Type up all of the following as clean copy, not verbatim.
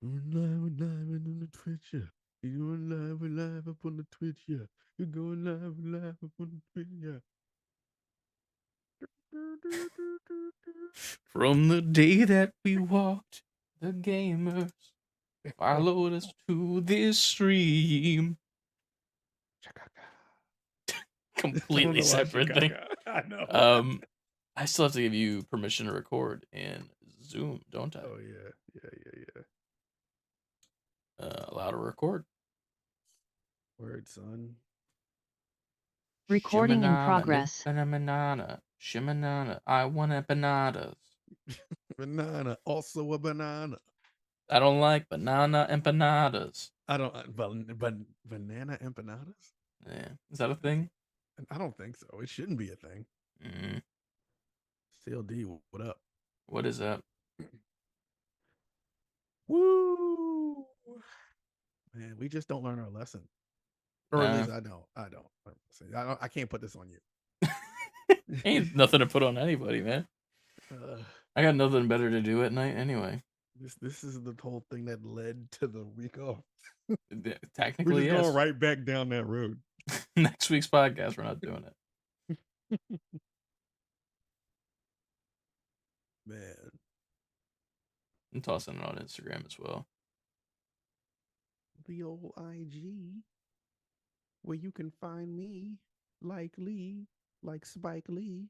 We're live on the Twitch, yeah. You going live, we're live up on the Twitch, yeah. You're going live, we're live up on the Twitch, yeah. From the day that we walked, the gamers followed us to this stream. I don't Completely know why separate thing. I know. I still have to give you permission to record in Zoom, don't I? Oh yeah, yeah. Allow to record. Word, son. Recording in Shimanana, progress. banana, shimanana. I want empanadas. Banana, also a banana. I don't like banana empanadas. I don't, banana empanadas? Yeah, is that a thing? I don't think so. It shouldn't be a thing. Mm, CLD, what up? what is that? Woo! Man, we just don't learn our lesson. Or at least I don't. I can't put this on you. Ain't nothing to put on anybody, man. Uh, I got nothing better to do at night anyway. this is the whole thing that led to the week off. We're Technically, just yes. going right back down that road. Next week's podcast, we're not doing it. Man, I'm tossing it on Instagram as well. the old IG, where you can find me, like Lee, like Spike Lee,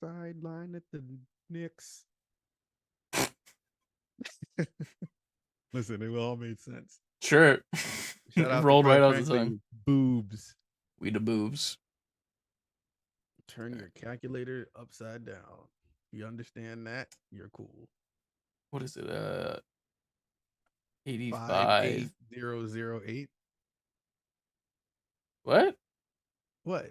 sideline at the Knicks. Listen, it all made sense. Sure. Shout out Rolled to right Quite off the frankly, tongue. boobs. We the boobs. Turn your calculator upside down. You understand that? You're cool. What is it? 85. 58008. What? What?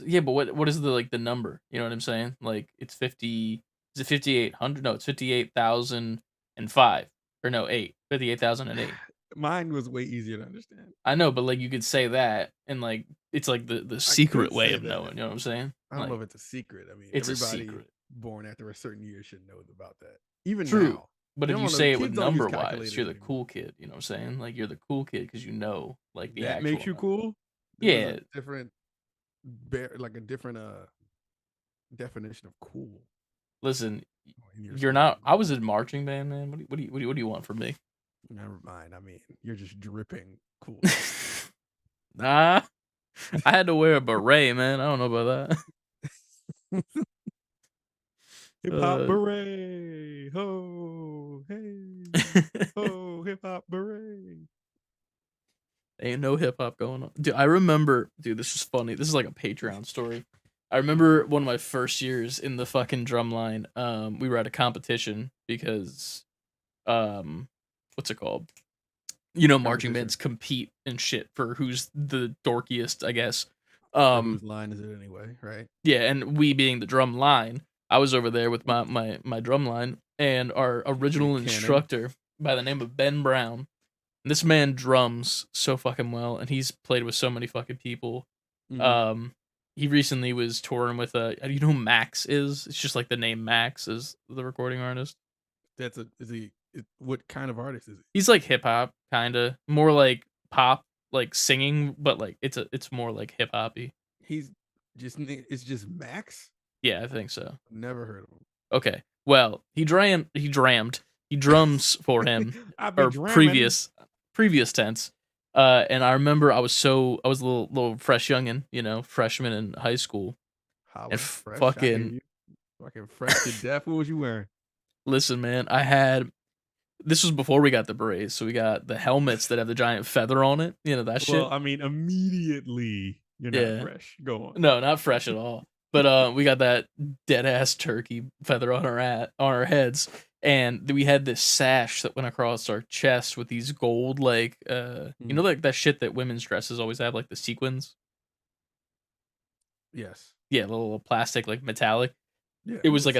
Yeah, but what is the number? You know what I'm saying? Like it's 50. Is it 5,800? No, it's 58,005. Or no, 8. 58,008. Mine was way easier to understand. I know, but like you could say that and like it's like the secret way of that. knowing. You know what I'm saying? I don't know Like, if it's a secret. I mean, it's a everybody secret. born after a certain year should know about that. Even True. now. But They if don't you wanna- say it with kids don't use number wise, calculators you're the anymore. cool kid. You know what I'm saying? Like you're the cool kid because you know like the That actual makes you number. cool? Yeah. There's a different like a different definition of cool. Listen, in your you're school. not. I was in marching band, man. What do you want from me? Never mind. I mean, you're just dripping cool. Nah, I had to wear a beret, man. I don't know about that. Hip hop beret. Ho, hey. Ho, hip hop beret. Ain't no hip hop going on. Dude, I remember, this is funny. This is like a Patreon story. I remember one of my first years in the fucking drumline. We were at a competition because, what's it called? You know, marching bands compete and shit for who's the dorkiest, I guess. Whose line is it anyway, right? Yeah, and we being the drum line, I was over there with my drum line, and our original instructor by the name of Ben Brown. And this man drums so fucking well, and he's played with so many fucking people. He recently was touring with you know who Max is? It's just like the name Max is the recording artist. What kind of artist is he? He's like hip hop, kinda more like pop, like singing, but like it's more like hip hoppy. It's just Max? Yeah, I think so. Never heard of him. Okay. Well, he drums for him or previous tense. And I remember I was a little fresh youngin, you know, freshman in high school. And fucking fresh to death. What was you wearing? Listen, man, this was before we got the berets, so we got the helmets that have the giant feather on it. You know that shit. Well, I mean, immediately you're not fresh. Go on. No, not fresh at all. But we got that dead ass turkey feather on our heads, and we had this sash that went across our chest with these gold you know, like that shit that women's dresses always have, like the sequins. Yes. Yeah, little plastic, like metallic. Yeah, it was like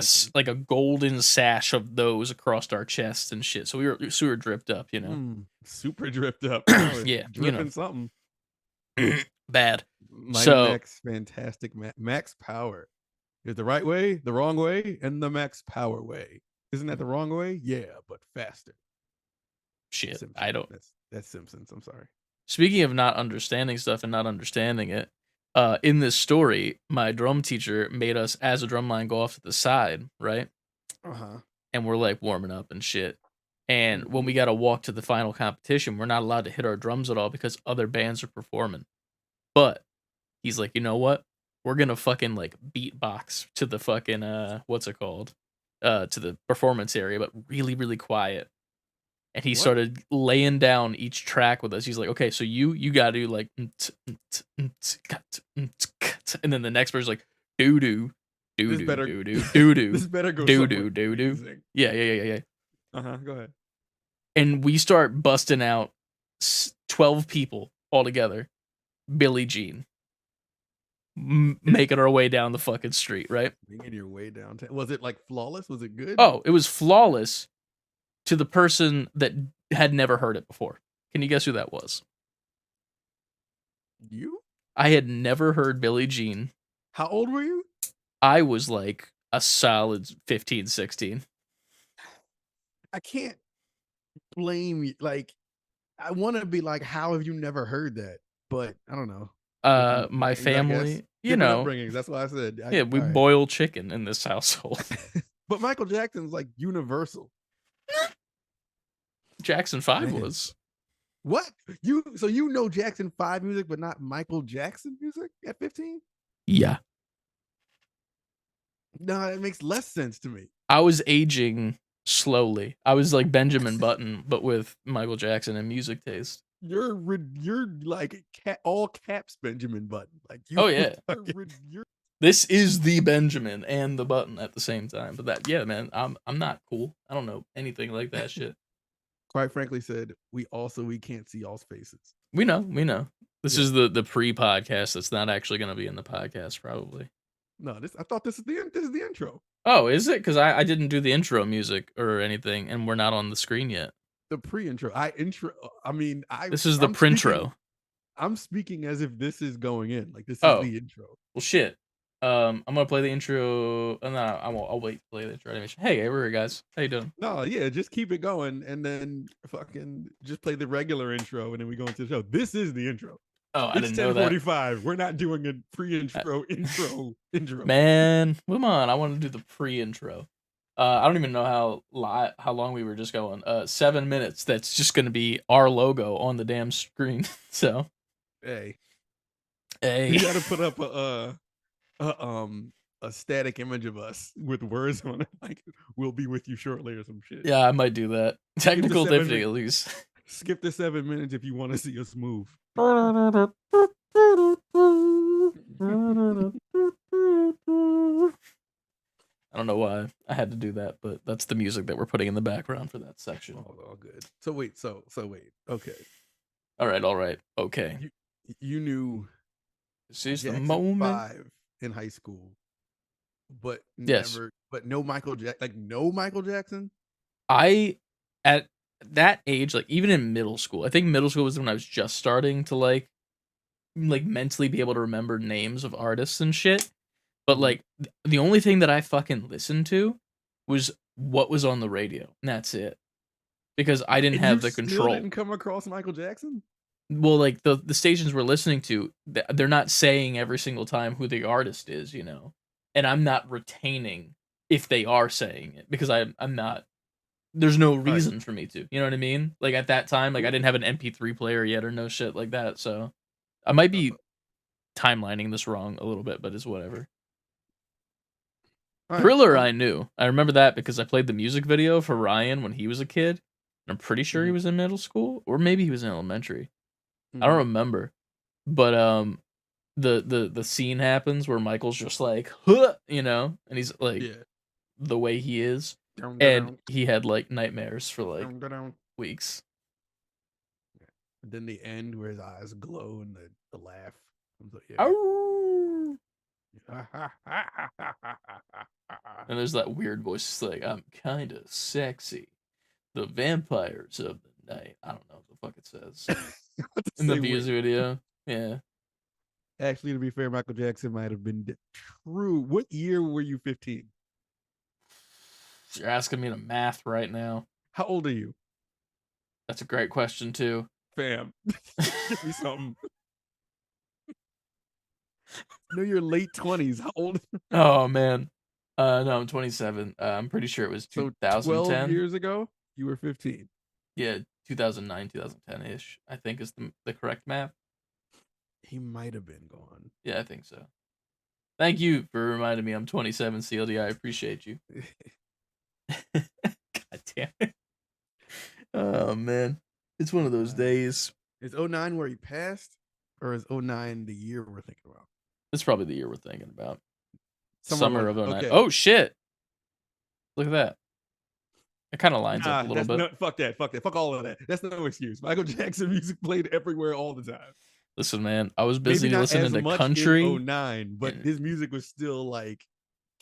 a golden sash of those across our chests and shit. So we were super dripped up, you know. Super dripped up. Yeah, dripping, you know, something bad. Mighty Max, fantastic Max Power. There's the right way, the wrong way, and the Max Power way. Isn't that the wrong way? Yeah, but faster. shit. Simpsons. I don't. That's Simpsons. I'm sorry. Speaking of not understanding stuff and not understanding it, in this story, my drum teacher made us, as a drum line, go off to the side, right? And we're like warming up and shit. And when we got to walk to the final competition, we're not allowed to hit our drums at all because other bands are performing. But he's like, you know what? We're gonna fucking like beatbox to the fucking what's it called? To the performance area, but really, really quiet. And he started laying down each track with us. He's like, okay, so you gotta do like, and then the next person's like, doo doo, doo doo, doo doo, doo doo, this better go doo doo, doo doo. Yeah. Go ahead. And we start busting out 12 people all together. Billie Jean. Making our way down the fucking street, right? Making your way downtown. Was it like flawless? Was it good? Oh, it was flawless to the person that had never heard it before. Can you guess who that was? You? I had never heard Billie Jean. How old were you? I was like a solid 15, 16. I can't blame you. Like, I want to be like, how have you never heard that? But I don't know. My family, you know, upbringings. That's what I said. Yeah, we boil chicken in this household. But Michael Jackson's like universal. Jackson 5 was. What? You know Jackson 5 music, but not Michael Jackson music at 15? Yeah. No, it makes less sense to me. I was aging slowly. I was like Benjamin Button, but with Michael Jackson and music taste. You're like all caps Benjamin Button. Like you. Oh yeah. This is the Benjamin and the Button at the same time. But that, yeah, man, I'm not cool. I don't know anything like that shit. Quite frankly, said we can't see y'all's faces. We know. This is the pre-podcast that's not actually going to be in the podcast, probably. No, I thought this is the intro. Oh, is it? Because I didn't do the intro music or anything, and we're not on the screen yet. The pre-intro. This is the printro. I'm speaking as if this is going in. Like this is the intro. Well, shit. I'm gonna play the intro. No, I'll wait to play the intro animation. Hey, we're here, guys. How you doing? No, yeah, just keep it going, and then fucking just play the regular intro, and then we go into the show. This is the intro. Oh, I didn't know that. 10:45. We're not doing a pre-intro intro. Man, come on! I want to do the pre-intro. I don't even know how long we were just going. 7 minutes. That's just gonna be our logo on the damn screen. So, hey, you gotta put up a static image of us with words on it, like "We'll be with you shortly" or some shit. Yeah, I might do that. Technical difficulty, at least. Skip the 7 minutes if you want to see us move. I don't know why I had to do that, but that's the music that we're putting in the background for that section. All good. So wait. Okay. All right. Okay. You knew this is the moment 5 in high school, but never, but no Michael Jackson. I at that age, like even in middle school, I think middle school was when I was just starting to like mentally be able to remember names of artists and shit. But like the only thing that I fucking listened to was what was on the radio, and that's it. Because I didn't have the control. Didn't come across Michael Jackson. Well, like the stations we're listening to, they're not saying every single time who the artist is, you know, and I'm not retaining if they are saying it because I'm not. There's no reason for me to, you know what I mean? Like at that time, like I didn't have an MP3 player yet or no shit like that, so I might be timelining this wrong a little bit, but it's whatever. Thriller, I knew. I remember that because I played the music video for Ryan when he was a kid. And I'm pretty sure he was in middle school, or maybe he was in elementary. I don't remember, but the scene happens where Michael's just like, huh, you know, and he's like, the way he is. And he had like nightmares for like weeks. And then the end where his eyes glow and the laugh comes up. And there's that weird voice. It's like, I'm kind of sexy. The vampires of the night. I don't know what the fuck it says in the music video. Yeah. Actually, to be fair, Michael Jackson might have been true. What year were you 15? You're asking me to math right now. How old are you? That's a great question too. Fam, give me something. No, you're late 20s. How old? Oh man. No, I'm 27. I'm pretty sure it was So 12 2010. years ago, you were 15. Yeah, 2009, 2010-ish, I think is the correct math. He might have been gone. Yeah, I think so. Thank you for reminding me I'm 27, CLD. I appreciate you. God damn it. Oh man. It's one of those days. Is 09 where he passed? Or is 09 the year we're thinking about? It's probably the year we're thinking about. Somewhere Summer like of 09. okay. Oh shit. Look at that. It kind of lines up a little bit. Fuck that. Fuck all of that. That's no excuse. Michael Jackson music played everywhere all the time. Listen, man, I was busy Maybe not listening as to much country. in 09, but his music was still like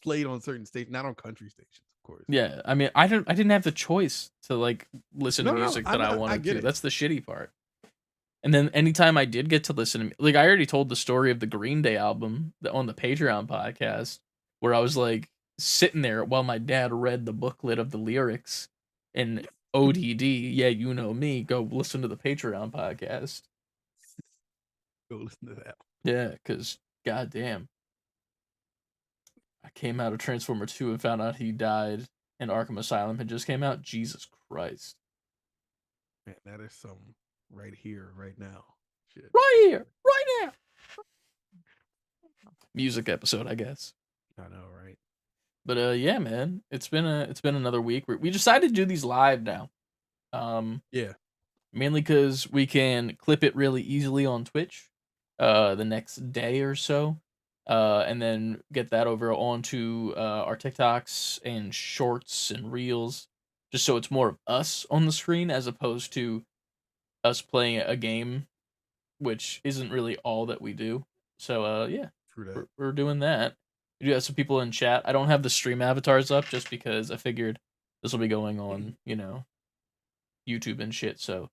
played on certain stations, not on country stations, of course. Yeah, I mean, I didn't have the choice to like listen to music that I wanted to. That's the shitty part. And then anytime I did get to listen to, like, I already told the story of the Green Day album on the Patreon podcast, where I was like sitting there while my dad read the booklet of the lyrics and ODD. Yeah, you know me. Go listen to the Patreon podcast. Go listen to that. Yeah, because goddamn, I came out of Transformer 2 and found out he died, and Arkham Asylum had just came out. Jesus Christ. Man, that is some right here, right now. Shit. Right here, right now. Music episode, I guess. I know, right? But yeah, man, it's been another week. We decided to do these live now. Yeah. Mainly because we can clip it really easily on Twitch, the next day or so, and then get that over onto our TikToks and shorts and reels, just so it's more of us on the screen as opposed to us playing a game, which isn't really all that we do. So yeah, we're doing that. We do have some people in chat. I don't have the stream avatars up just because I figured this will be going on, YouTube and shit. So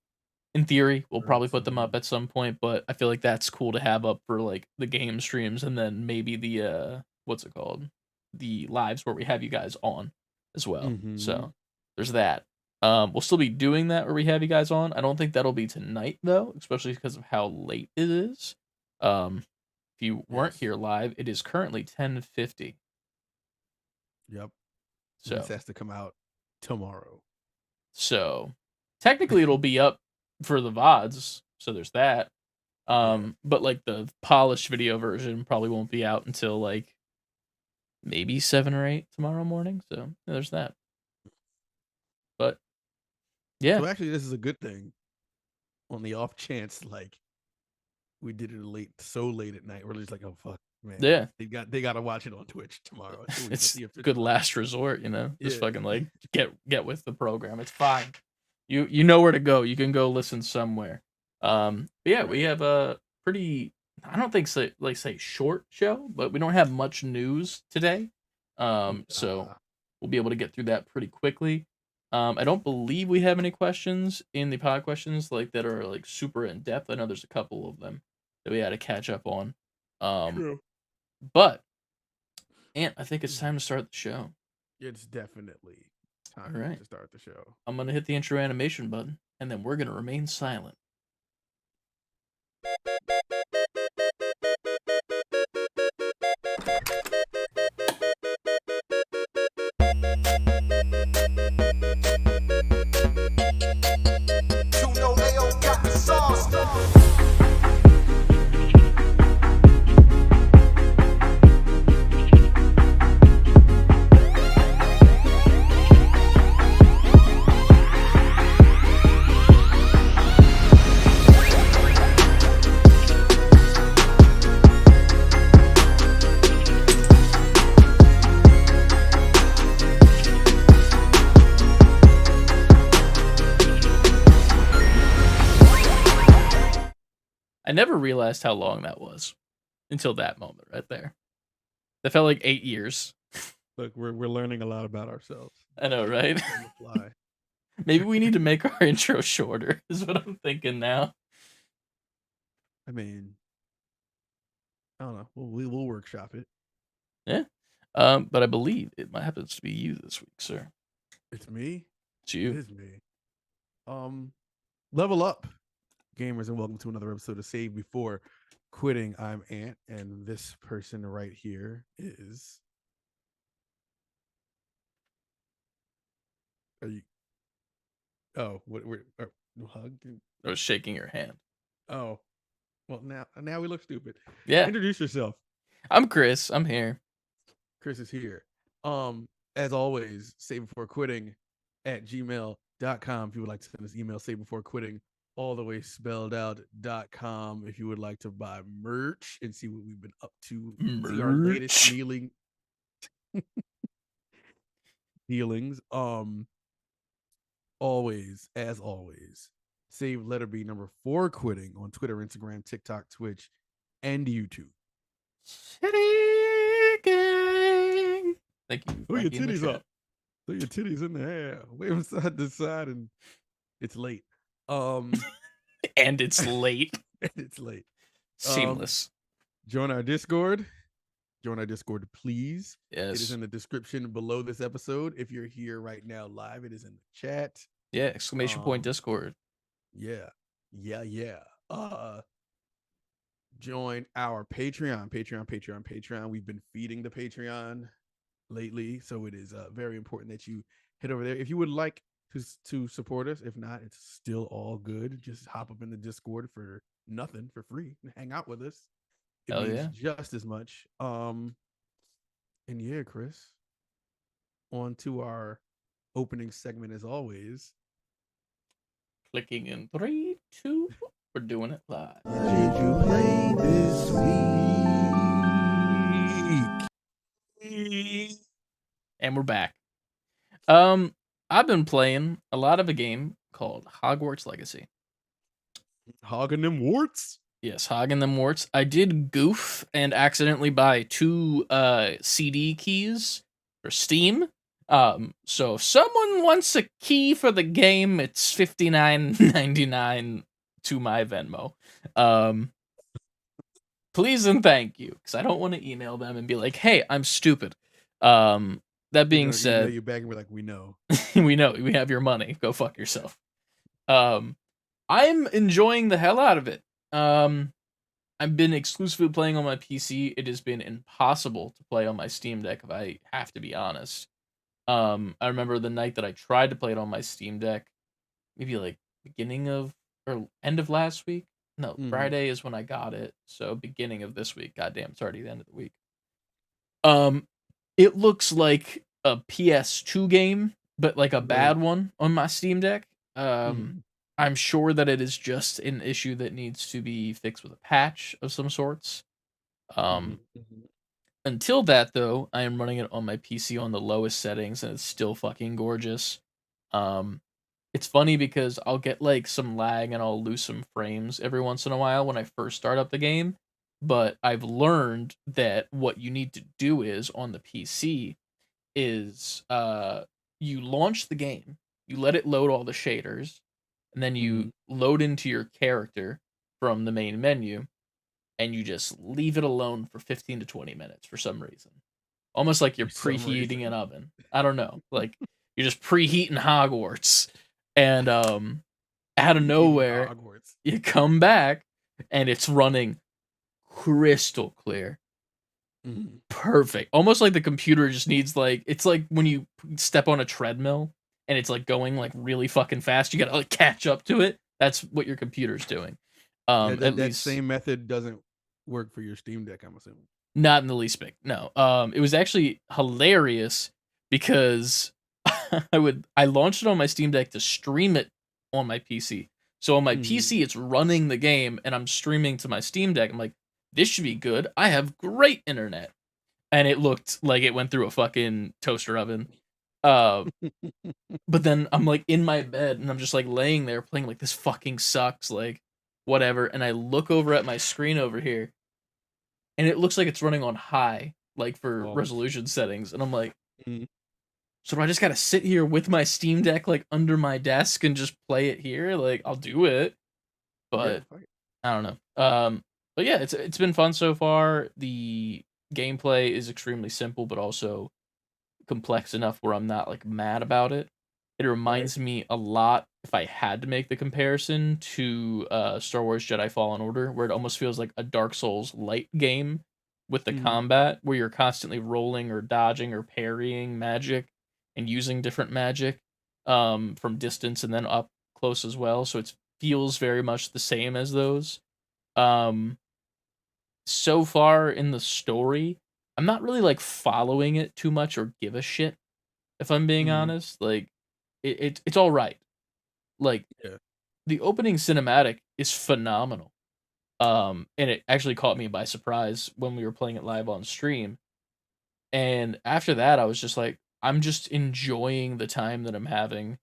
in theory, we'll probably put them up at some point, but I feel like that's cool to have up for like the game streams and then maybe the what's it called? The lives where we have you guys on as well. Mm-hmm. So there's that. We'll still be doing that where we have you guys on. I don't think that'll be tonight though, especially because of how late it is. If you weren't here live, it is currently 10:50. Yep. So this has to come out tomorrow. So technically it'll be up for the VODs, so there's that. But like the polished video version probably won't be out until like maybe 7 or 8 tomorrow morning. So yeah, there's that. But yeah. So actually this is a good thing. On the off chance like we did it so late at night, we're just like, oh fuck, man. Yeah. They gotta watch it on Twitch tomorrow. It's a good last resort, Just fucking like get with the program. It's fine. You know where to go. You can go listen somewhere. But yeah, we have a pretty, I don't think say short show, but we don't have much news today. So we'll be able to get through that pretty quickly. I don't believe we have any questions in the pod questions like that are like super in depth. I know there's a couple of them that we had to catch up on. True. But Ant, I think it's time to start the show. It's definitely time to start the show. I'm gonna hit the intro animation button, and then we're gonna remain silent. I never realized how long that was until that moment right there. That felt like 8 years. Look, we're learning a lot about ourselves. I know, right? Maybe we need to make our intro shorter, is what I'm thinking now. I mean, I don't know. We'll workshop it. Yeah. But I believe it happens to be you this week, sir. It's me? It's you. It is me. Level up, gamers, and welcome to another episode of Save Before Quitting. I'm Ant, and this person right here is. Are you? Oh, what? Hug? I was shaking your hand. Oh, well, now we look stupid. Yeah. Introduce yourself. I'm Chris. I'm here. Chris is here. As always, Save Before Quitting at gmail.com. If you would like to send us email, Save Before Quitting, all the way spelled out.com. If you would like to buy merch and see what we've been up to, see our latest dealings. Always, as always, save letter B number 4 quitting on Twitter, Instagram, TikTok, Twitch, and YouTube. City gang. Thank you. Throw your titties up. Throw your titties in the air. Wave them side to side, and it's late. And it's late. It's late. Seamless. Join our Discord. Join our Discord, please. Yes. It is in the description below this episode. If you're here right now live, it is in the chat. Yeah, exclamation point Discord. Yeah. Join our Patreon. We've been feeding the Patreon lately, so it is very important that you head over there. If you would like to support us, if not, it's still all good. Just hop up in the Discord for nothing, for free, and hang out with us. It means just as much. And yeah, Chris, on to our opening segment as always. Clicking in 3, 2, we're doing it live. Did you play this week? And we're back. I've been playing a lot of a game called Hogwarts Legacy. Hogging them warts? Yes, hogging them warts. I did goof and accidentally buy 2 CD keys for Steam. So if someone wants a key for the game, it's $59.99 to my Venmo. Please and thank you, because I don't want to email them and be like, "Hey, I'm stupid." That being said, you back and we're like, we know, we have your money. Go fuck yourself. I'm enjoying the hell out of it. I've been exclusively playing on my PC. It has been impossible to play on my Steam Deck, if I have to be honest. I remember the night that I tried to play it on my Steam Deck, maybe like beginning of or end of last week. No, Friday is when I got it. So beginning of this week. Goddamn, it's already the end of the week. It looks like a PS2 game, but like a bad one on my Steam Deck. I'm sure that it is just an issue that needs to be fixed with a patch of some sorts. Until that, though, I am running it on my PC on the lowest settings, and it's still fucking gorgeous. It's funny because I'll get like some lag and I'll lose some frames every once in a while when I first start up the game. But I've learned that what you need to do is on the PC is you launch the game, you let it load all the shaders, and then you load into your character from the main menu, and you just leave it alone for 15 to 20 minutes for some reason. Almost like you're preheating an oven. I don't know. Like you're just preheating Hogwarts. And out of nowhere, you come back and it's running crystal clear. Perfect. Almost like the computer just needs like, it's like when you step on a treadmill and it's like going like really fucking fast, you gotta like catch up to it. That's what your computer's doing. That same method doesn't work for your Steam Deck, I'm assuming. Not in the least bit. No. It was actually hilarious because I launched it on my Steam Deck to stream it on my PC. So on my PC, it's running the game, and I'm streaming to my Steam Deck. I'm like, this should be good. I have great internet. And it looked like it went through a fucking toaster oven. But then I'm like in my bed, and I'm just like laying there playing like, this fucking sucks, like whatever. And I look over at my screen over here, and it looks like it's running on high, like for resolution settings. And I'm like, so do I just gotta sit here with my Steam Deck like under my desk and just play it here? Like I'll do it, but I don't know. But yeah, it's been fun so far. The gameplay is extremely simple, but also complex enough where I'm not like mad about it. It reminds me a lot if I had to make the comparison to Star Wars Jedi Fallen Order, where it almost feels like a Dark Souls light game with the Mhm. combat, where you're constantly rolling or dodging or parrying magic and using different magic from distance and then up close as well. So it feels very much the same as those. Um, so far in the story, I'm not really like following it too much or give a shit if I'm being Mhm. honest. Like it's all right. Like Yeah. the opening cinematic is phenomenal. And it actually caught me by surprise when we were playing it live on stream. And after that, I was just like, I'm just enjoying the time that I'm having.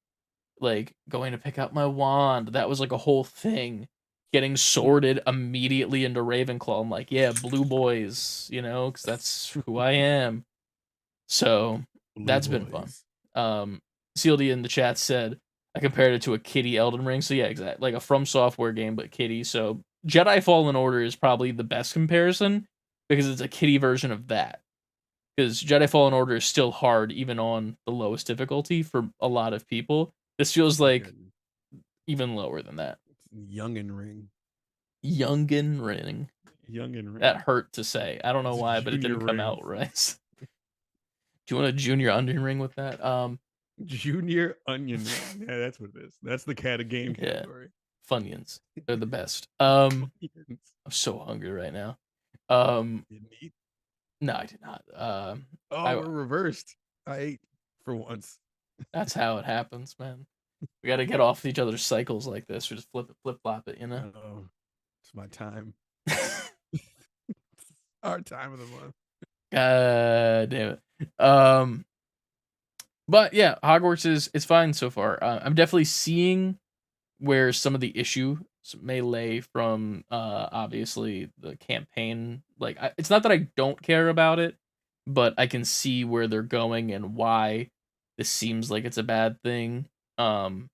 Like going to pick up my wand, that was like a whole thing. Getting sorted immediately into Ravenclaw. I'm like, yeah, blue boys, because that's who I am. So Blue that's been fun. boys. Um, CLD in the chat said I compared it to a kitty Elden Ring. So yeah, exactly, like a From Software game, but kitty. So Jedi Fallen Order is probably the best comparison because it's a kitty version of that. Because Jedi Fallen Order is still hard even on the lowest difficulty for a lot of people. This feels like Goodness. even lower than that. Youngin ring. Youngin Ring. Youngin That ring. hurt to say. I don't know It's a why, but it junior didn't come ring. out right. Do you want a junior onion ring with that? Junior onion ring. Yeah, that's what it is. That's the game Yeah. category. Funyuns. They're the best. Funyuns. I'm so hungry right now. Didn't eat. No, I did not. Oh, I we're reversed. I ate for once. That's how it happens, man. We got to get off each other's cycles like this, or just flip flop it, Oh, it's my time. Our time of the month. God damn it. But yeah, Hogwarts is it's fine so far. I'm definitely seeing where some of the issue may lay from obviously the campaign. Like it's not that I don't care about it, but I can see where they're going and why this seems like it's a bad thing. Um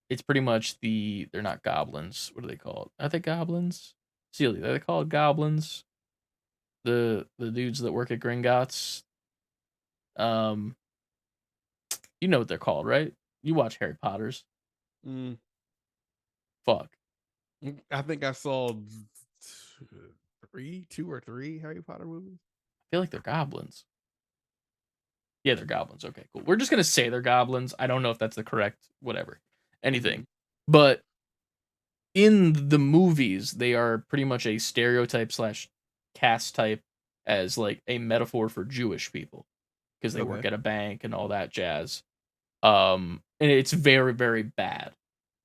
it's pretty much they're not goblins. What are they called? Are they goblins? Celia, are they called goblins? The dudes that work at Gringotts. Um you know what they're called, right? You watch Harry Potter's. Mm, Fuck. I think I saw two or three Harry Potter movies. I feel like they're goblins. Yeah, they're goblins. Okay, cool. We're just gonna say they're goblins. I don't know if that's the correct whatever. Mm-hmm. Anything. But in the movies, they are pretty much a stereotype slash cast type as like a metaphor for Jewish people because they work Okay. at a bank and all that jazz. And it's very, very bad.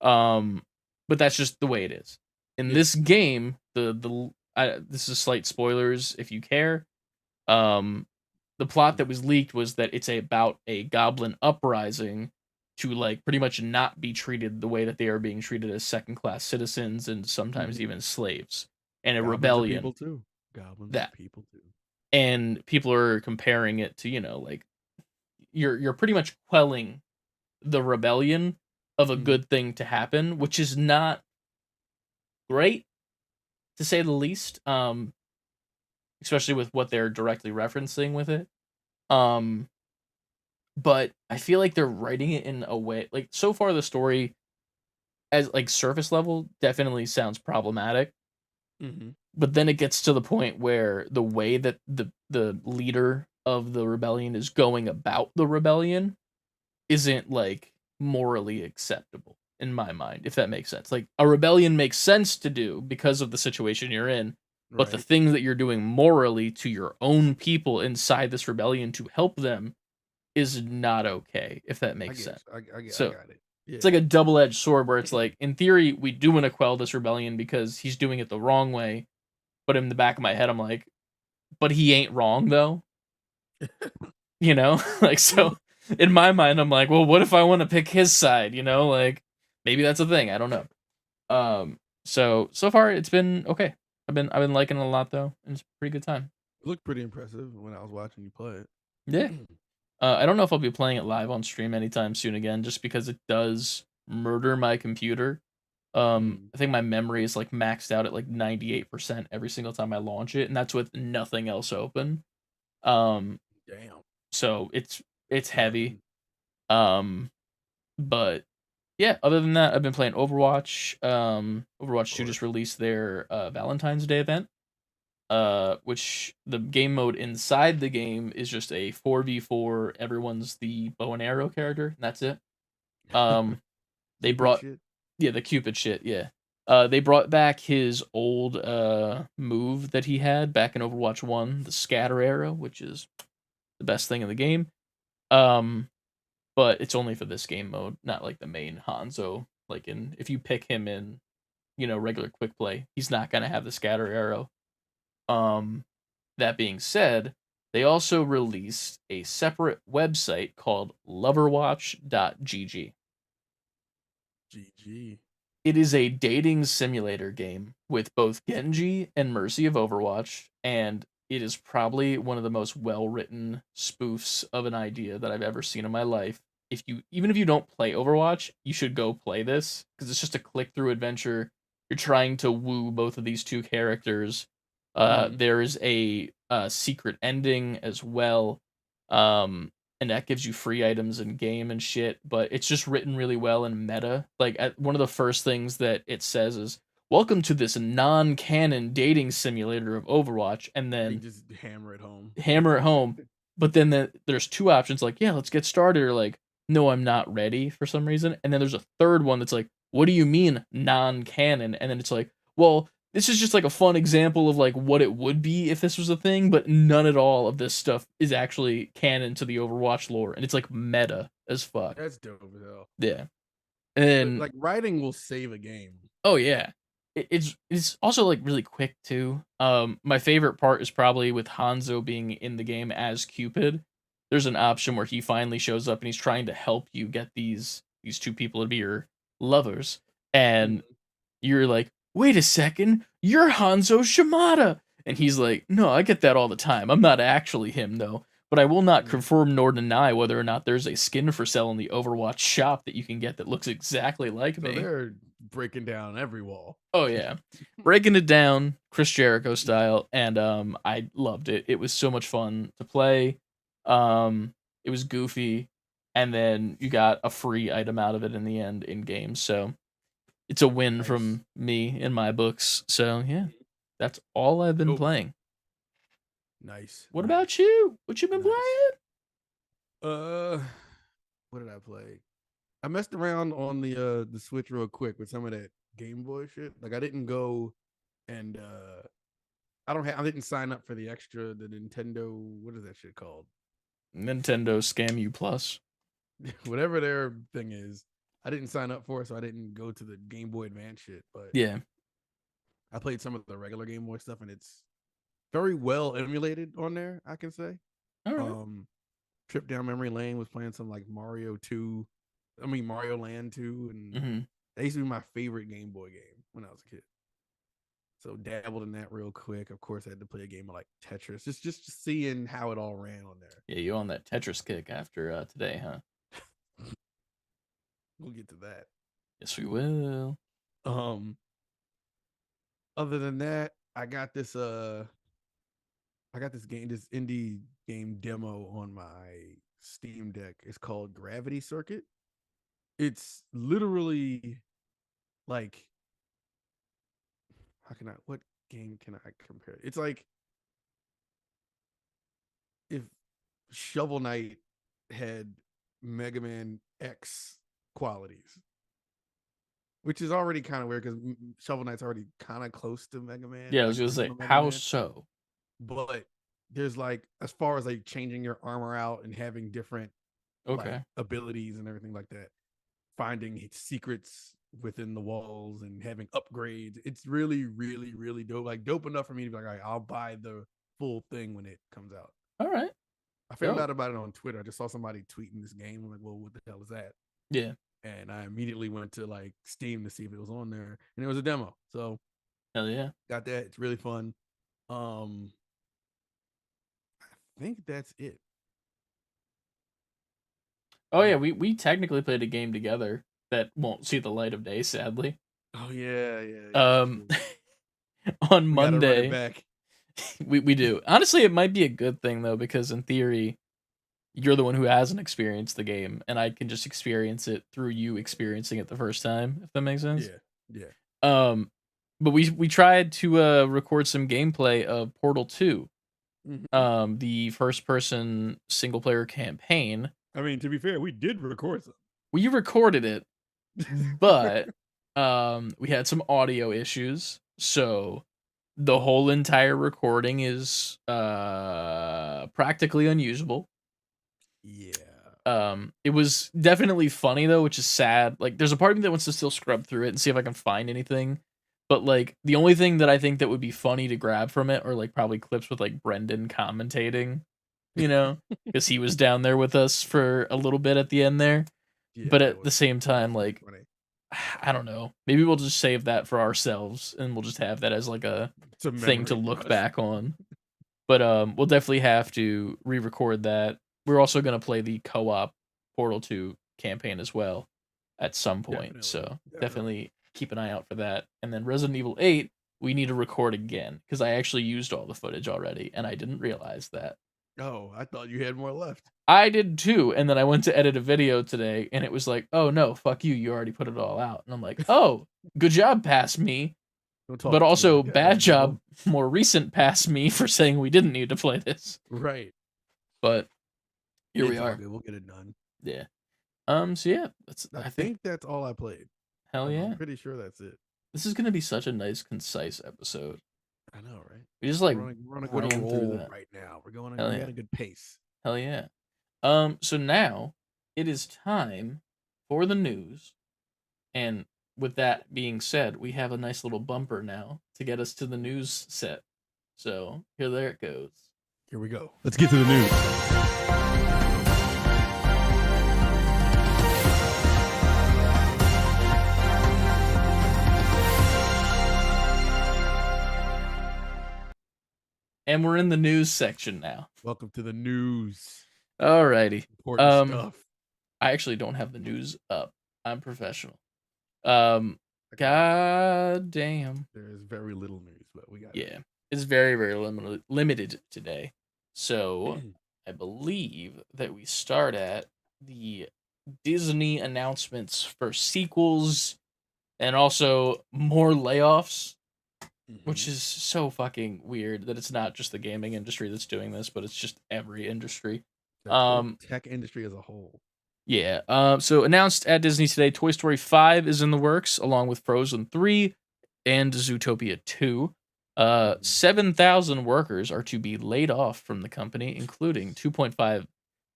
But that's just the way it is. In Yeah. this game, this is slight spoilers if you care. Um, the plot that was leaked was that it's about a goblin uprising to like pretty much not be treated the way that they are being treated as second class citizens and sometimes Mm-hmm. even slaves, and a Goblins are rebellion people too. Goblins are that people too. and people are comparing it to like you're pretty much quelling the rebellion of a Mm-hmm. good thing to happen, which is not great to say the least. Especially with what they're directly referencing with it. Um, but I feel like they're writing it in a way like so far the story as like surface level definitely sounds problematic, Mm-hmm. but then it gets to the point where the way that the leader of the rebellion is going about the rebellion isn't like morally acceptable in my mind, if that makes sense. Like a rebellion makes sense to do because of the situation you're in, but the Right. things that you're doing morally to your own people inside this rebellion to help them is not okay, if that I makes sense. guess. I So got it. it's Yeah. like a double-edged sword where it's like, in theory, we do want to quell this rebellion because he's doing it the wrong way. But in the back of my head, I'm like, but he ain't wrong though. Like so in my mind, I'm like, well, what if I want to pick his side? Like maybe that's a thing. I don't know. So far it's been okay. I've been liking it a lot though, and it's a pretty good time. It looked pretty impressive when I was watching you play Yeah. it. I don't know if I'll be playing it live on stream anytime soon again, just because it does murder my computer. Mm, I think my memory is like maxed out at like 98% every single time I launch it, and that's with nothing else open. Um, damn. so it's That's heavy. nothing. Um, but Yeah, other than that, I've been playing Overwatch. Of Overwatch 2 just course. released their Valentine's Day event, which the game mode inside the game is just a 4v4. Everyone's the bow and arrow character, and that's it. Um, they Cupid brought shit. Yeah, the Cupid shit, yeah. They brought back his old move that he had back in Overwatch 1, the scatter arrow, which is the best thing in the game. Um, but it's only for this game mode, not like the main Hanzo. Like if you pick him in, regular quick play, he's not gonna have the scatter arrow. Um, that being said, they also released a separate website called loverwatch.gg. GG. It is a dating simulator game with both Genji and Mercy of Overwatch, and it is probably one of the most well-written spoofs of an idea that I've ever seen in my life. Even if you don't play Overwatch, you should go play this because it's just a click-through adventure. You're trying to woo both of these two characters. Mhm. There is a secret ending as well. Um, and that gives you free items in game and shit, but it's just written really well in meta. Like one of the first things that it says is welcome to this non-canon dating simulator of Overwatch, and They then just hammer it home. hammer it home. But then there's two options like, yeah, let's get started, or like, no, I'm not ready for some reason. And then there's a third one that's like, what do you mean non-canon? And then it's like, well, this is just like a fun example of like what it would be if this was a thing, but none at all of this stuff is actually canon to the Overwatch lore, and it's like meta as fuck. That's dope as hell. Yeah. And Like writing will save a game. oh yeah. It's also like really quick too. My favorite part is probably with Hanzo being in the game as Cupid. There's an option where he finally shows up and he's trying to help you get these two people to be your lovers, and Mhm. you're like, wait a second, you're Hanzo Shimada. And he's like, no, I get that all the time. I'm not actually him, though. But I will not Mhm. confirm nor deny whether or not there's a skin for sale in the Overwatch shop that you can get that looks exactly like So me. they're breaking down every wall. Oh, yeah. Breaking it down, Chris Jericho style. And I loved it. It was so much fun to play. It was goofy. And then you got a free item out of it in the end in game. So it's a win Nice. from me in my books. So yeah, that's all I've been Dope. playing. Nice. What about Nice. you? What you been Nice. playing? Uh, what did I play? I messed around on the Switch real quick with some of that Game Boy shit. Like I didn't go and I didn't sign up for the extra the Nintendo, what is that shit called? Nintendo Scam You Plus. Whatever their thing is. I didn't sign up for it, so I didn't go to the Game Boy Advance shit, but Yeah. I played some of the regular Game Boy stuff and it's very well emulated on there, I can say. All right. Um Trip down memory lane, was playing some like Mario 2. I mean Mario Land 2, and Mm-hmm. that used to be my favorite Game Boy game when I was a kid. So dabbled in that real quick. Of course, I had to play a game of like Tetris, just seeing how it all ran on there. Yeah, you on that Tetris kick after today, huh? We'll get to that. Yes, we will. Um, other than that, I got this game, this indie game demo on my Steam Deck. It's called Gravity Circuit. It's literally like, what game can I compare? It's like if Shovel Knight had Mega Man X qualities, which is already kind of weird because Shovel Knight's already kind of close to Mega Man, Yeah, I was like gonna say, original Mega how Man. so? But there's like, as far as like changing your armor out and having different like Okay. abilities and everything like that, finding secrets within the walls and having upgrades, it's really, really, really dope. Like dope enough for me to be like, all right, I'll buy the full thing when it comes out. All right. I found Dope. out about it on Twitter. I just saw somebody tweeting this game. I'm like, well, what the hell is that? Yeah. And I immediately went to like Steam to see if it was on there, and it was a demo. So Hell yeah. got that. It's really fun. I think that's it. Oh yeah, Yeah. we technically played a game together that won't see the light of day, sadly. Oh yeah, yeah, yeah. Um, True. on We got to run it Monday, back. we do. Honestly, it might be a good thing though, because in theory, you're the one who hasn't experienced the game, and I can just experience it through you experiencing it the first time, if that makes sense. Yeah. Um, but we tried to record some gameplay of Portal 2, Mhm. the first person single player campaign. I mean, to be fair, we did record some. We recorded it, but we had some audio issues, so the whole entire recording is practically unusable. Yeah. It was definitely funny though, which is sad. Like, there's a part of me that wants to still scrub through it and see if I can find anything. But like, the only thing that I think that would be funny to grab from it are like probably clips with like Brendan commentating, because he was down there with us for a little bit at the end there. Yeah, But that at the same time, like, funny. I don't know. Maybe we'll just save that for ourselves and we'll just have that as like a It's a thing to memory for look us. back on. But we'll definitely have to re-record that. We're also gonna play the co-op Portal 2 campaign as well at some point. So definitely keep an eye out for that. And then Resident Evil 8, we need to record again because I actually used all the footage already and I didn't realize that. Oh, I thought you had more left. I did too, and then I went to edit a video today and it was like, "Oh no, fuck you, you already put it all out." And I'm like, "Oh, good job past me." But also bad job, more recent past me for saying we didn't need to play this. Right. But here we are. We'll get it done. Yeah. So yeah, I think that's all I played. Hell yeah. I'm pretty sure that's it. This is gonna be such a nice, concise episode. I know, right? We just like we're on a good roll right now. We're at a good pace. Hell yeah. So now it is time for the news. And with that being said, we have a nice little bumper now to get us to the news set. So there it goes. Here we go. Let's get to the news. And we're in the news section now. Welcome to the news. Alrighty. Important stuff. I actually don't have the news up. I'm professional. God damn. There is very little news, but we got it. It's very, very limited today. So I believe that we start at the Disney announcements for sequels and also more layoffs, which is so fucking weird that it's not just the gaming industry that's doing this, but it's just every industry. The tech industry as a whole. Yeah. So announced at Disney today, Toy Story 5 is in the works, along with Frozen 3 and Zootopia 2. 7,000 workers are to be laid off from the company, including 2.5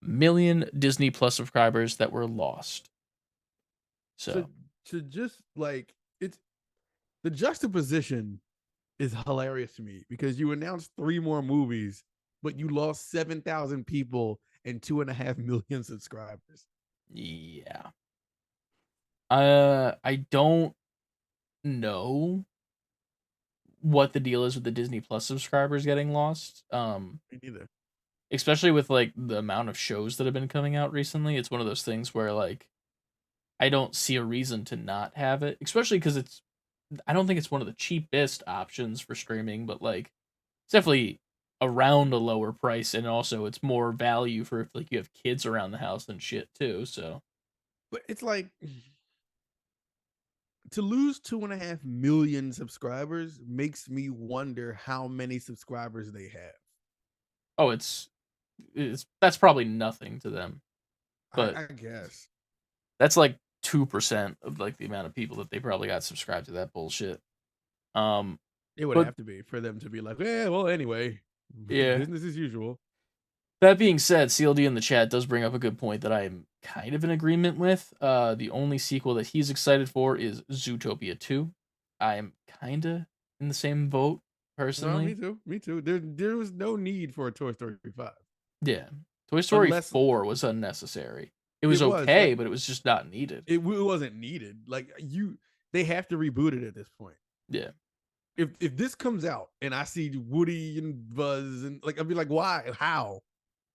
million Disney Plus subscribers that were lost. So just like it's the juxtaposition is hilarious to me because you announced 3 more movies, but you lost 7,000 people and 2.5 million subscribers. Yeah. I don't know what the deal is with the Disney Plus subscribers getting lost. Me neither. Especially with like the amount of shows that have been coming out recently. It's one of those things where like I don't see a reason to not have it, especially because I don't think it's one of the cheapest options for streaming, but like it's definitely around a lower price, and also it's more value for if like you have kids around the house and shit too. So, but it's like to lose 2.5 million subscribers makes me wonder how many subscribers they have. Oh, that's probably nothing to them, but I guess that's like 2% of like the amount of people that they probably got subscribed to that bullshit. It would have to be for them to be like, well, anyway, business as usual. That being said, CLD in the chat does bring up a good point that I'm kind of in agreement with. The only sequel that he's excited for is Zootopia 2. I am kind of in the same boat, personally. No, me too. There was no need for a Toy Story 5. Yeah. Toy Story 4 was unnecessary. It was okay, but it was just not needed. It wasn't needed. Like they have to reboot it at this point. Yeah. If this comes out and I see Woody and Buzz and like, I'll be like, why? How?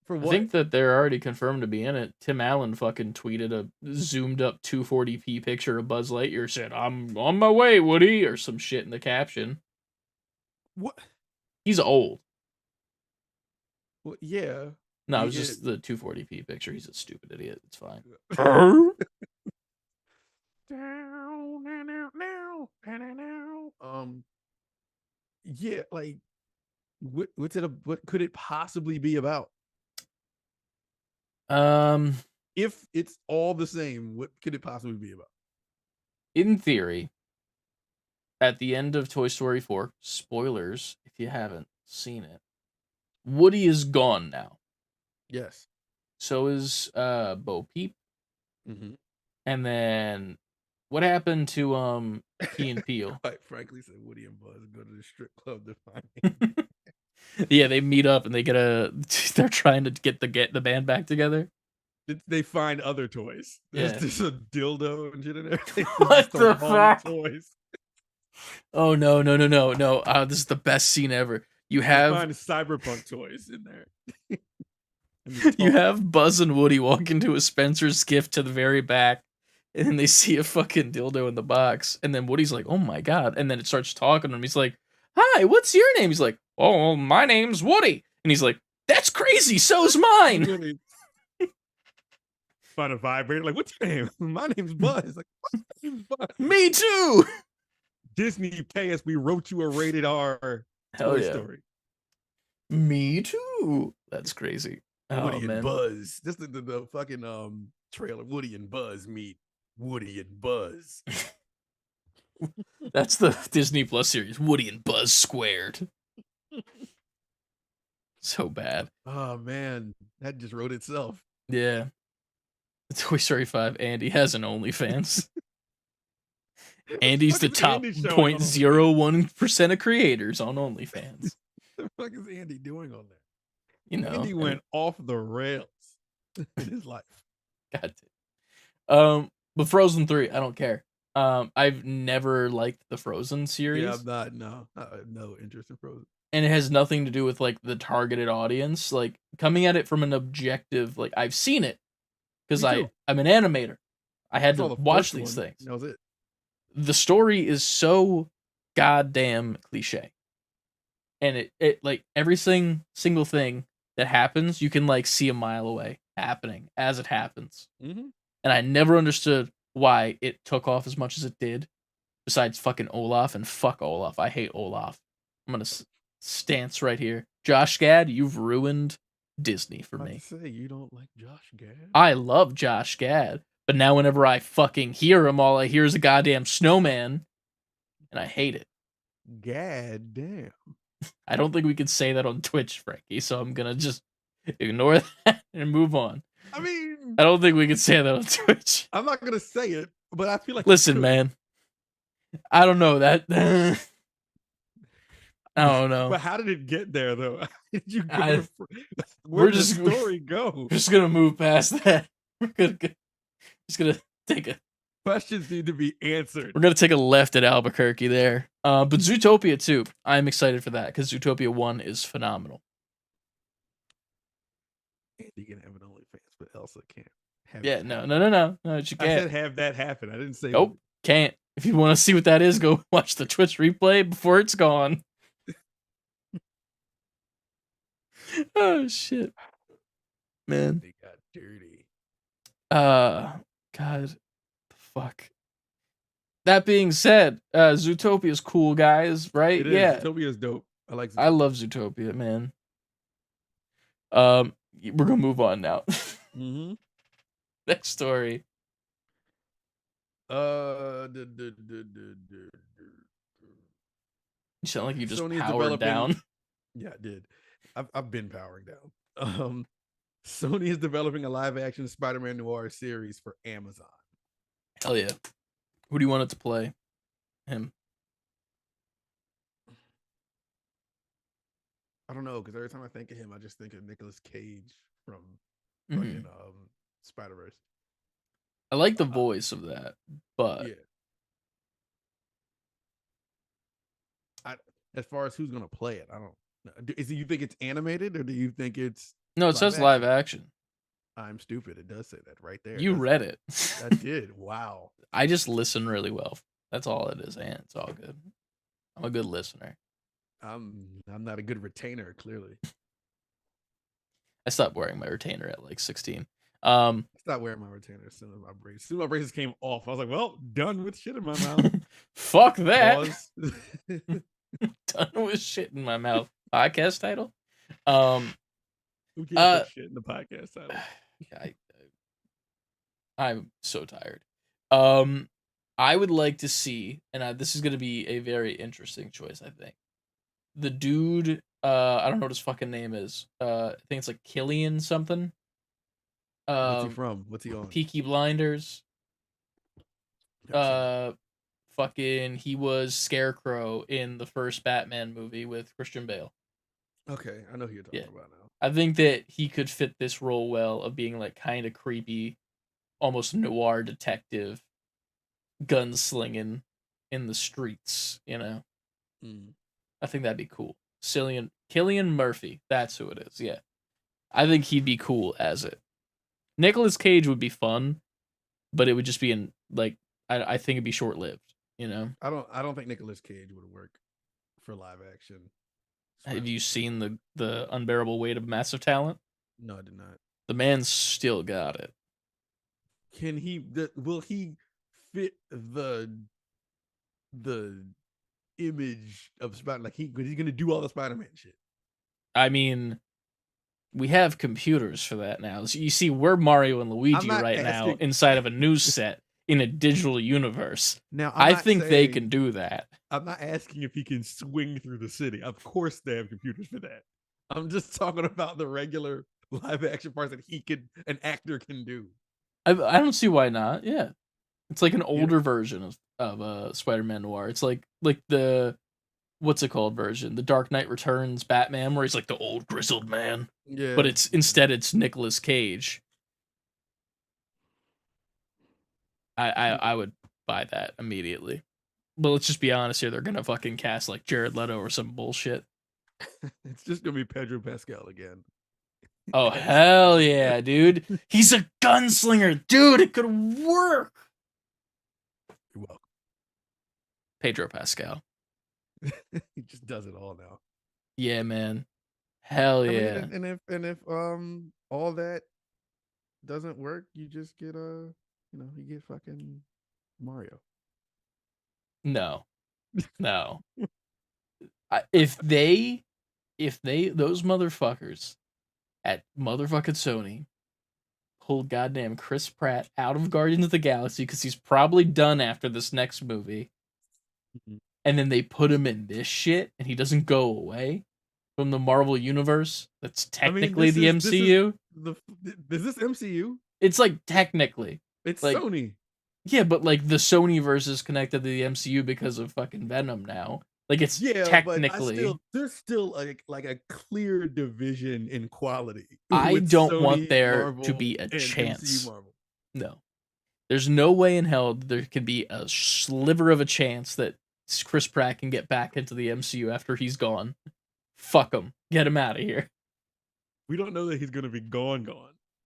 For what? I think that they're already confirmed to be in it. Tim Allen fucking tweeted a zoomed up 240p picture of Buzz Lightyear, said, "I'm on my way, Woody," or some shit in the caption. What? He's old. Well, yeah. No, it He was is. just the 240p picture. He's a stupid idiot. It's fine. Yeah, like what could it possibly be about? Um, If it's all the same, what could it possibly be about? in theory, at the end of Toy Story 4, spoilers if you haven't seen it, Woody is gone now. Yes. So is Bo Peep. Mm-hmm. And then what happened to Key and Peele? Quite frankly, said Woody and Buzz go to the strip club to find Yeah, they meet up and they get they're trying to get the band back together. They find other toys. There's Yeah. just a dildo and shit in there. What the fuck? Toys. Oh no. This is the best scene ever. You They have find cyberpunk toys in there. you have Buzz and Woody walk into a Spencer's gift to the very back, and then they see a fucking dildo in the box, and then Woody's like, "Oh my god!" And then it starts talking to him. He's like, "Hi, what's your name?" He's like, "Oh, my name's Woody," and he's like, "That's crazy. So's mine." Really find a vibrator. Like, what's your name? My name's Buzz. Like, my name's Buzz. Me too. Disney pay us. We wrote you a rated R Hell Toy yeah. Story. Me too. That's crazy. Woody man. and Buzz. This is the fucking trailer. Woody and Buzz meet Woody and Buzz. That's the Disney Plus series. Woody and Buzz squared. So bad. Oh man, that just wrote itself. Yeah. Toy Story 5. Andy has an OnlyFans. Andy's the top 0.01% of creators on OnlyFans. What the fuck is Andy doing on there? You know, Andy went off the rails in his life. God damn. But Frozen 3, I don't care. I've never liked the Frozen series. Yeah, I'm not. No, no interest in Frozen. And it has nothing to do with like the targeted audience. Like coming at it from an objective, like I've seen it because I'm an animator. I had to watch these things. That was it. The story is so goddamn cliche, and it like every single thing that happens, you can like see a mile away happening as it happens. Mm-hmm. And I never understood why it took off as much as it did. Besides fucking Olaf, and fuck Olaf, I hate Olaf. I'm gonna stance right here. Josh Gad, you've ruined Disney for me. Say you don't like Josh Gad. I love Josh Gad, but now whenever I fucking hear him, all I hear is a goddamn snowman, and I hate it. God damn. I don't think we can say that on Twitch, Frankie, so I'm gonna just ignore that and move on. I mean, I don't think we can say that on Twitch. I'm not gonna say it, but I feel like listen, man. I don't know that. I don't know. But how did it get there, though? How did you where did the story go? We're just gonna move past that. We're just gonna take a questions need to be answered. We're gonna take a left at Albuquerque there. But Zootopia 2, I'm excited for that because Zootopia 1 is phenomenal. Andy can have an OnlyFans, but Elsa can't. Yeah, no, she can't. I said have that happen. I didn't say. Nope, can't. If you want to see what that is, go watch the Twitch replay before it's gone. Oh shit, man. They got dirty. God, the fuck. That being said, Zootopia is cool, guys. Right? It is. Yeah, Zootopia is dope. I like. Zootopia. I love Zootopia, man. We're gonna move on now. Mm-hmm. Next story. You sound like you just powered down. Yeah, I did. I've been powering down. Sony is developing a live-action Spider-Man Noir series for Amazon. Hell yeah! Who do you want it to play? Him. I don't know, because every time I think of him, I just think of Nicolas Cage from Spider-Verse. I like the voice of that, but yeah. As far as who's gonna play it, I don't know. You think it's animated or do you think it's no? It says live action. I'm stupid. It does say that right there. You read it. I did. Wow. I just listen really well. That's all it is, and it's all good. I'm a good listener. I'm not a good retainer, clearly. I stopped wearing my retainer at like 16. I stopped wearing my retainer as soon as my braces. As soon as my braces came off, I was like, well, done with shit in my mouth. Fuck that. Pause. Done with shit in my mouth. Podcast title. Who can't put shit in the podcast title? I'm so tired. I would like to see, and this is going to be a very interesting choice, I think. The dude, I don't know what his fucking name is. I think it's like Killian something. What's he from? What's he on? Peaky Blinders. Fucking, he was Scarecrow in the first Batman movie with Christian Bale. Okay, I know who you're talking about now. I think that he could fit this role well of being like kind of creepy, almost noir detective, gunslinging in the streets, you know? I think that'd be cool. Cillian Murphy, that's who it is, yeah. I think he'd be cool as it. Nicolas Cage would be fun, but it would just be I think it'd be short-lived, you know? I don't think Nicolas Cage would work for live action. Have you seen the unbearable weight of massive talent? No, I did not. The man's still got it. Will he fit the image of Spider? Like he's gonna do all the Spider-Man shit. I mean, we have computers for that now. So you see, we're Mario and Luigi right now inside of a news set in a digital universe. Now, I think they can do that. I'm not asking if he can swing through the city. Of course, they have computers for that. I'm just talking about the regular live action parts that an actor can do. I don't see why not. Yeah, it's like an older version of Spider-Man Noir. It's like the what's it called version, the Dark Knight Returns Batman, where he's like the old grizzled man. Yeah, but it's Nicolas Cage. I would buy that immediately. But let's just be honest here, they're gonna fucking cast like Jared Leto or some bullshit. It's just gonna be Pedro Pascal again. Oh hell yeah, dude. He's a gunslinger, dude. It could work. You're welcome. Pedro Pascal. He just does it all now. Yeah, man. Hell yeah. And if all that doesn't work, you just get you get fucking Mario. No. If those motherfuckers at motherfucking Sony pulled goddamn Chris Pratt out of Guardians of the Galaxy because he's probably done after this next movie, and then they put him in this shit and he doesn't go away from the Marvel universe that's technically the MCU. Is this MCU? It's like technically. It's like, Sony. Yeah, but like the Sony verse is connected to the MCU because of fucking Venom now. Like it's technically, but there's still like a clear division in quality. I don't want there to be a chance. No, there's no way in hell there could be a sliver of a chance that Chris Pratt can get back into the MCU after he's gone. Fuck him. Get him out of here. We don't know that he's gonna be gone.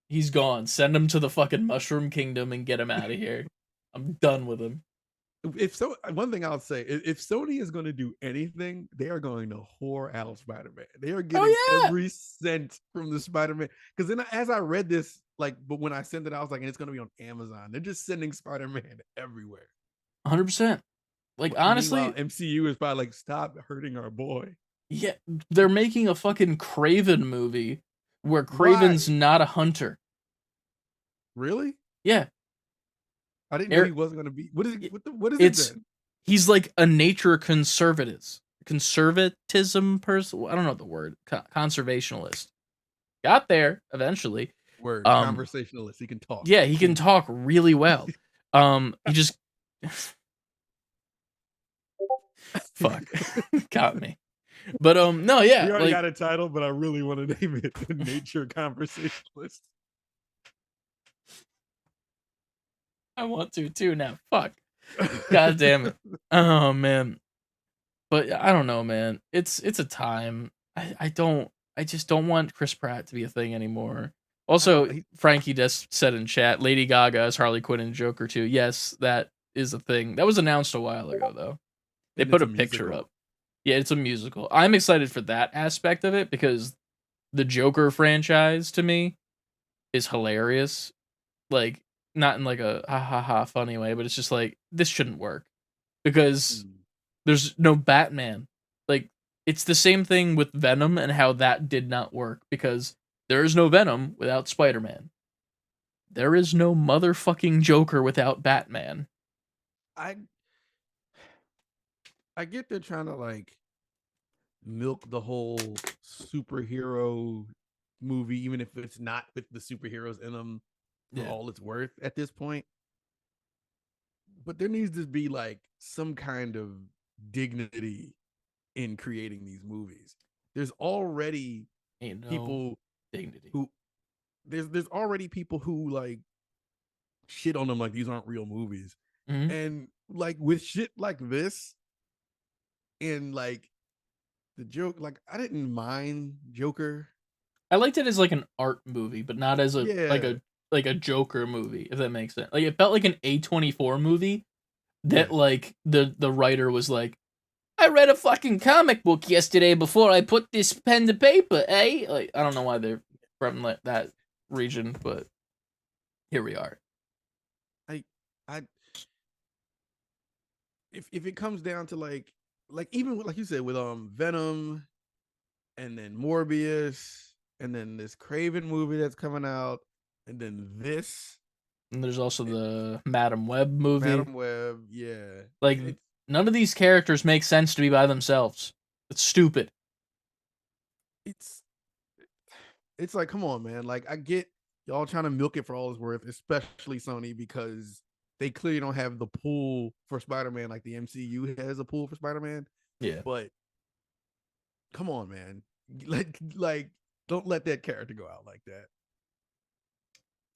He's gone. Send him to the fucking Mushroom Kingdom and get him out of here. I'm done with him. One thing I'll say, if Sony is going to do anything, they are going to whore out Spider-Man. They are getting every cent from the Spider-Man. Because then, as I read this, but when I sent it, I was like, and it's going to be on Amazon. They're just sending Spider-Man everywhere. 100%. Like, honestly, MCU is probably like, stop hurting our boy. Yeah, they're making a fucking Kraven movie where Kraven's not a hunter. Really? Yeah. I didn't know he wasn't going to be. What is it then? He's like a nature conservatism person. I don't know the word. Conservationalist. Got there eventually. Word. Conversationalist. He can talk. Yeah, he can talk really well. He just fuck got me. But no, yeah. We already got a title, but I really want to name it the Nature Conversationalist. I want to too now. Fuck. God damn it. Oh man. But I don't know, man. It's a time. I just don't want Chris Pratt to be a thing anymore. Also, Frankie just said in chat, Lady Gaga is Harley Quinn and Joker too. Yes, that is a thing. That was announced a while ago though. They put a picture up. Yeah, it's a musical. I'm excited for that aspect of it because the Joker franchise to me is hilarious. Like, not in like a ha ha ha funny way, but it's just like this shouldn't work because Mm. there's no Batman. Like, it's the same thing with Venom and how that did not work because there is no Venom without Spider-Man. There is no motherfucking Joker without Batman. I I get they're trying to like milk the whole superhero movie, even if it's not with the superheroes in them for Yeah. all it's worth at this point. But there needs to be like some kind of dignity in creating these movies. There's already Ain't no people dignity. who there's already people who like shit on them like these aren't real movies. Mhm. And like with shit like this and like the joke, like I didn't mind Joker. I liked it as like an art movie, but not as a Yeah, like a Joker movie, if that makes sense. Like it felt like an A24 movie yeah. that like the writer was like, I read a fucking comic book yesterday before I put this pen to paper, eh? Like I don't know why they're from like that region, but here we are. I I if it comes down to like even with, like you said with Venom and then Morbius and then this Craven movie that's coming out and then this And there's also the Madam Web movie. Madam Web, yeah. Like none of these characters make sense to be by themselves. It's stupid. It's it's like come on man, like I get y'all trying to milk it for all it's worth, especially Sony because they clearly don't have the pull for Spider-Man like the MCU has a pull for Spider-Man. Yeah. But come on, man. Like don't let that character go out like that.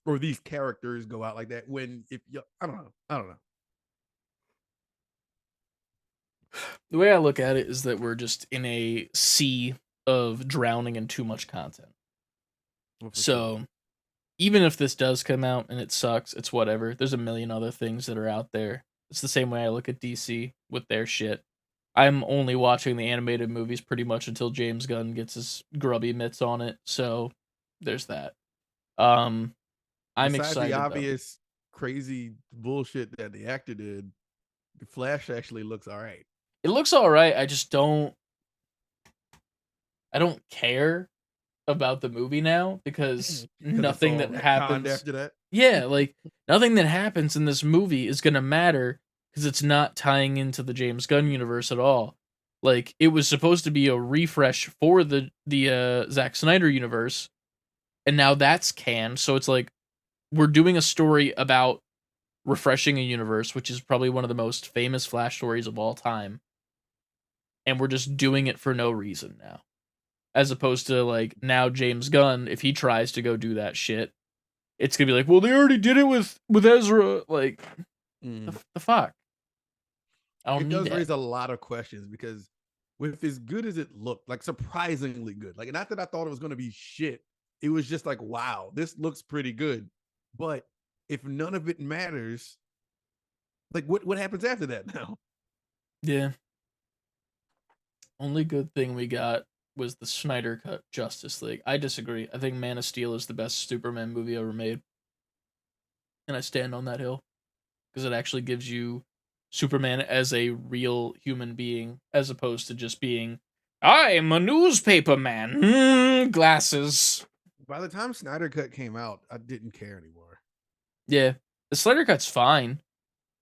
Or these characters go out like that when if you I don't know. I don't know. The way I look at it is that we're just in a sea of drowning in too much content. Well, for So sure. even if this does come out and it sucks, it's whatever. There's a million other things that are out there. It's the same way I look at DC with their shit. I'm only watching the animated movies pretty much until James Gunn gets his grubby mitts on it. So there's that. Um I'm Besides the excited though. obvious crazy bullshit that the actor did, the Flash actually looks all right. It looks all right. I don't care about the movie now because Because it's nothing all that retconned happens. after that. Yeah, like nothing that happens in this movie is gonna matter because it's not tying into the James Gunn universe at all. Like it was supposed to be a refresh for the Zack Snyder universe, and now that's canned. So it's like we're doing a story about refreshing a universe, which is probably one of the most famous Flash stories of all time, and we're just doing it for no reason now. As opposed to like now James Gunn, if he tries to go do that shit, it's gonna be like, well, they already did it with Ezra. Like, the fuck? I don't It need does that. raise a lot of questions because with as good as it looked, like surprisingly good, like not that I thought it was going to be shit, it was just like, wow, this looks pretty good. But if none of it matters, like what happens after that now? Yeah. Only good thing we got was the Snyder cut Justice League. I disagree. I think Man of Steel is the best Superman movie ever made, and I stand on that hill because it actually gives you Superman as a real human being, as opposed to just being, I'm a newspaper man, glasses. By the time Snyder Cut came out, I didn't care anymore. Yeah, the Snyder cut's fine.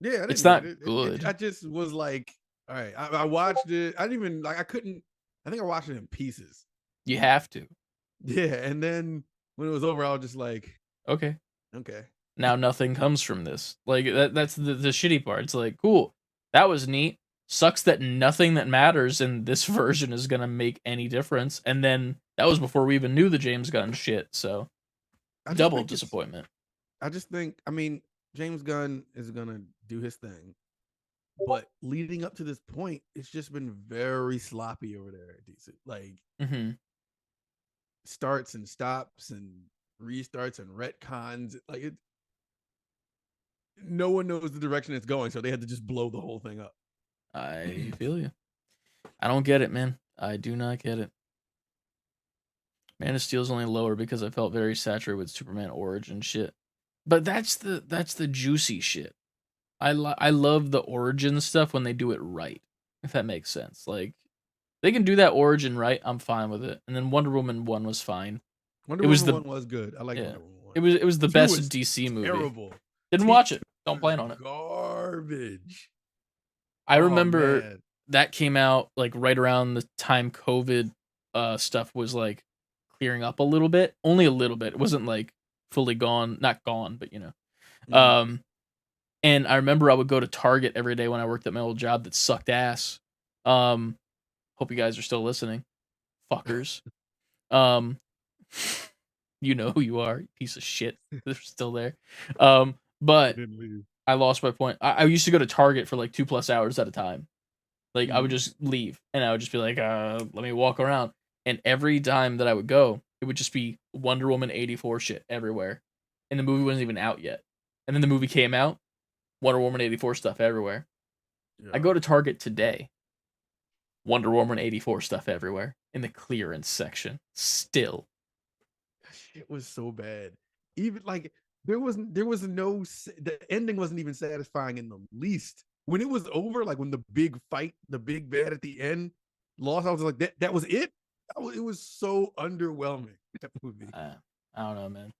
Yeah, I It's didn't hate not it. I good. just was like, all right, I watched it. I didn't even like. I couldn't. I think I watched it in pieces. You have to. Yeah, and then when it was over, I was just like, Okay. okay. Now nothing comes from this. Like that's the shitty part. It's like, cool. That was neat. Sucks that nothing that matters in this version is gonna make any difference. And then that was before we even knew the James Gunn shit, so I just double think it's. disappointment. I just think. I mean, James Gunn is gonna do his thing, but leading up to this point, it's just been very sloppy over there at DC. Like Mm-hmm. starts and stops and restarts and retcons. Like it. No one knows the direction it's going, so they had to just blow the whole thing up. I feel you. I don't get it, man. I do not get it. Man of Steel's only lower because I felt very saturated with Superman origin shit. But that's the juicy shit. I love the origin stuff when they do it right. If that makes sense. Like they can do that origin right, I'm fine with it. And then Wonder Woman 1 was fine. Wonder It was Woman the 1 was good. I like yeah. Wonder Woman 1. It was the 2 best was DC movie. terrible. Didn't watch it. Don't plan on it. Garbage. I remember man. that came out like right around the time COVID stuff was like clearing up a little bit. Only a little bit. It wasn't like fully gone, not gone, but you know. And I remember I would go to Target every day when I worked at my old job that sucked ass. Hope you guys are still listening. Fuckers. You know who you are, you piece of shit. They're still there. But I lost my point. I used to go to Target for like 2+ hours at a time. Like I would just leave and I would just be like, let me walk around. And every time that I would go, it would just be Wonder Woman 84 shit everywhere. And the movie wasn't even out yet. And then the movie came out, Wonder Woman 84 stuff everywhere. Yeah. I go to Target today, Wonder Woman 84 stuff everywhere in the clearance section. Still. That shit was so bad. Even like there was no, the ending wasn't even satisfying in the least. When it was over, like when the big fight, the big bad at the end lost, I was like, that was it? It was so underwhelming, that movie. I don't know, man.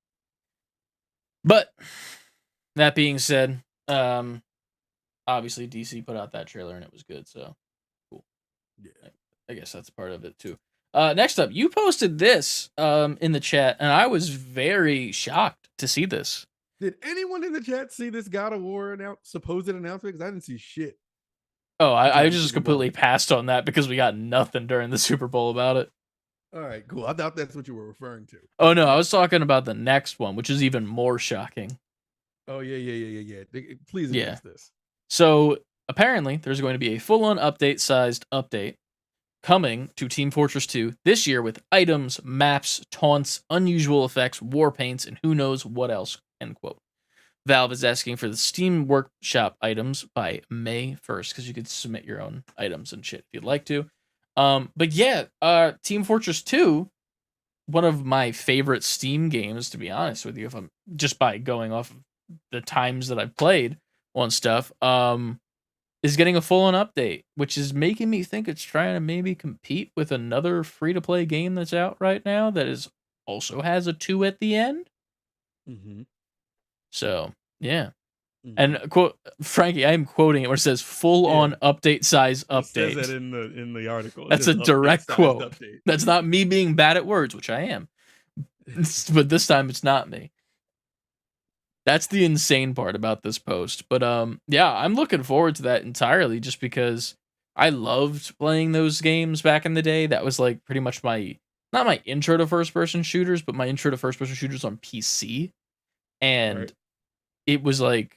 But that being said, obviously DC put out that trailer and it was good, so cool. Yeah, I guess that's part of it too. Next up, you posted this in the chat, and I was very shocked to see this. Did anyone in the chat see this God of War supposed announcement? Because I didn't see shit. Oh, I just completely passed on that because we got nothing during the Super Bowl about it. All right, cool. I thought that's what you were referring to. Oh no, I was talking about the next one, which is even more shocking. Oh yeah. Please address this. So apparently, there's going to be a full-on update-sized update coming to Team Fortress 2 this year with items, maps, taunts, unusual effects, war paints, and who knows what else. End quote. Valve is asking for the Steam Workshop items by May 1st because you could submit your own items and shit if you'd like to. But yeah, Team Fortress 2, one of my favorite Steam games, to be honest with you, if I'm just by going off of the times that I've played on stuff, is getting a full-on update, which is making me think it's trying to maybe compete with another free-to-play game that's out right now that is also has a 2 at the end. Mm-hmm. So, yeah. And quote Frankie, I am quoting it where it says full-on update size update. It says that in the article. That's a direct quote. Update. That's not me being bad at words, which I am. But this time it's not me. That's the insane part about this post. But yeah, I'm looking forward to that entirely just because I loved playing those games back in the day. That was like pretty much not my intro to first-person shooters, but my intro to first-person shooters on PC. And it was like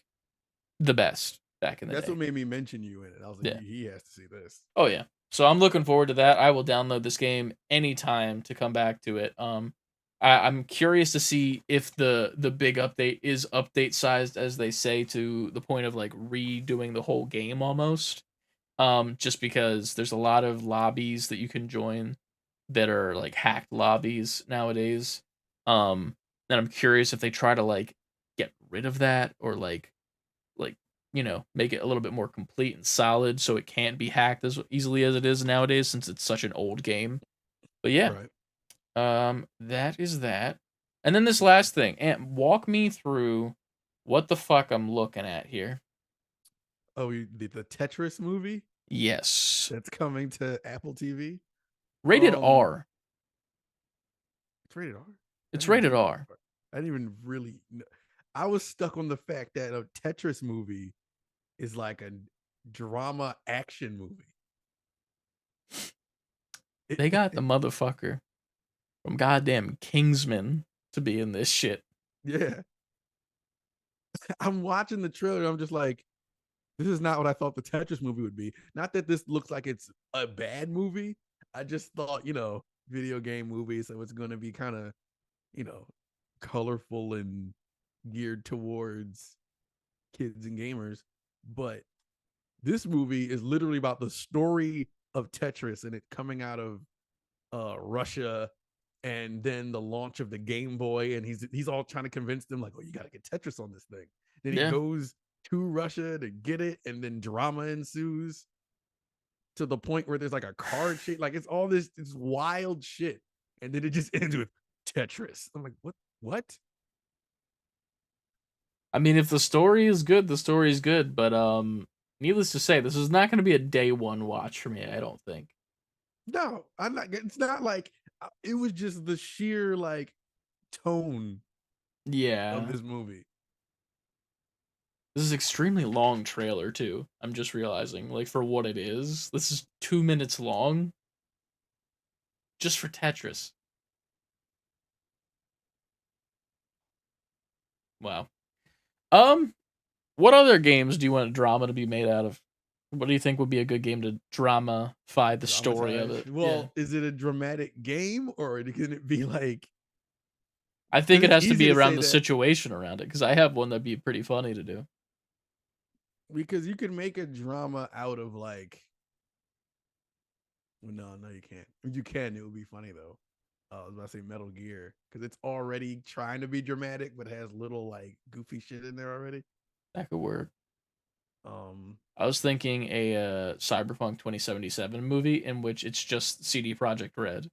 the best back in the day. That's what made me mention you in it. I was like, he has to see this. Oh yeah. So I'm looking forward to that. I will download this game anytime to come back to it. I'm curious to see if the big update is update sized as they say, to the point of like redoing the whole game almost. Just because there's a lot of lobbies that you can join that are like hacked lobbies nowadays. And I'm curious if they try to like get rid of that or like make it a little bit more complete and solid so it can't be hacked as easily as it is nowadays since it's such an old game. But yeah. That is that. And then this last thing, Ant, walk me through what the fuck I'm looking at here. Oh, the Tetris movie? Yes. That's coming to Apple TV. Rated R. It's rated R? It's rated R. I didn't even really know. I was stuck on the fact that a Tetris movie is like a drama action movie. They got the motherfucker from goddamn Kingsman to be in this shit. Yeah. I'm watching the trailer. I'm just like, this is not what I thought the Tetris movie would be. Not that this looks like it's a bad movie. I just thought, video game movie, so it's going to be kind of, colorful and geared towards kids and gamers. But this movie is literally about the story of Tetris and it coming out of Russia and then the launch of the Game Boy, and he's all trying to convince them like, oh, you got to get Tetris on this thing. Then he Yeah. goes to Russia to get it, and then drama ensues to the point where there's like a card shit, like it's all this wild shit, and then it just ends with Tetris. I'm like, what? I mean, if the story is good, the story is good. But needless to say, this is not going to be a day one watch for me. I don't think. No, I'm not. It's not like it was just the sheer like tone Yeah. of this movie. This is extremely long trailer too. I'm just realizing, like for what it is, this is 2 minutes long. Just for Tetris. Wow. What other games do you want drama to be made out of? What do you think would be a good game to dramify the story of it? Well, is it a dramatic game, or can it be like? I think it has to be around the that. situation around it, because I have one that'd be pretty funny to do. Because you can make a drama out of like. No, you can't. You can. It would be funny though. I was about to say Metal Gear, because it's already trying to be dramatic, but has little like goofy shit in there already. That could work. I was thinking a Cyberpunk 2077 movie in which it's just CD Projekt Red,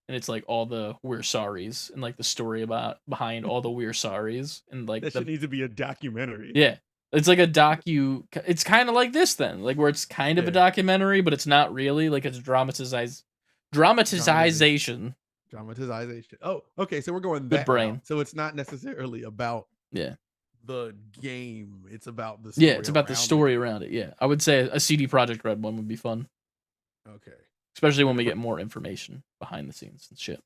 and it's like all the we're sorries and like the story about behind all the we're sorries, and like that shit needs to be a documentary. Yeah, it's like a docu. It's kind of like this then, like where it's kind of a documentary, but it's not really. Like it's dramatization. Dramatization. Oh, okay. So we're going that route. So it's not necessarily about the game. It's about the story. Yeah, it's about the story around it. Yeah, I would say a CD Projekt Red one would be fun. Okay. Especially when we get more information behind the scenes and shit.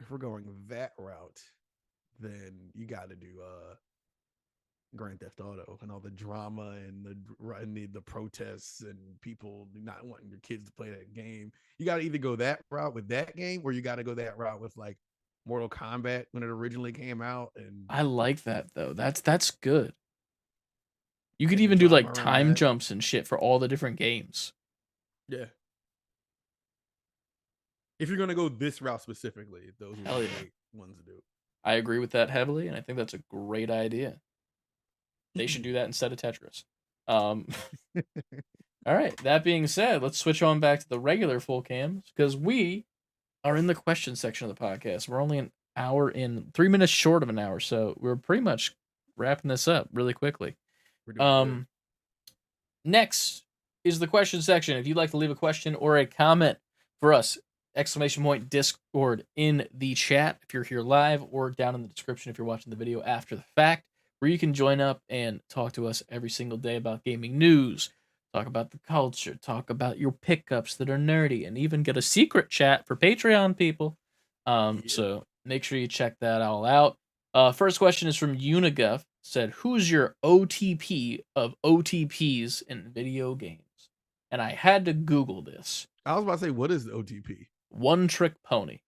If we're going that route, then you got to do Grand Theft Auto and all the drama and the protests and people not wanting your kids to play that game. You got to either go that route with that game, or you got to go that route with like Mortal Kombat when it originally came out. And I like that though. That's good. You could even do like time jumps and shit for all the different games. Yeah. If you're gonna go this route specifically, those are the great ones to do. I agree with that heavily, and I think that's a great idea. They should do that instead of Tetris. All right. That being said, let's switch on back to the regular full cams, because we are in the question section of the podcast. We're only an hour in, 3 minutes short of an hour, so we're pretty much wrapping this up really quickly. Next is the question section. If you'd like to leave a question or a comment for us, !Discord in the chat if you're here live, or down in the description if you're watching the video after the fact, where you can join up and talk to us every single day about gaming news, talk about the culture, talk about your pickups that are nerdy, and even get a secret chat for Patreon people. So make sure you check that all out. First question is from Uniguff. Said, who's your OTP of OTPs in video games? And I had to Google this. I was about to say, what is the OTP? One Trick Pony.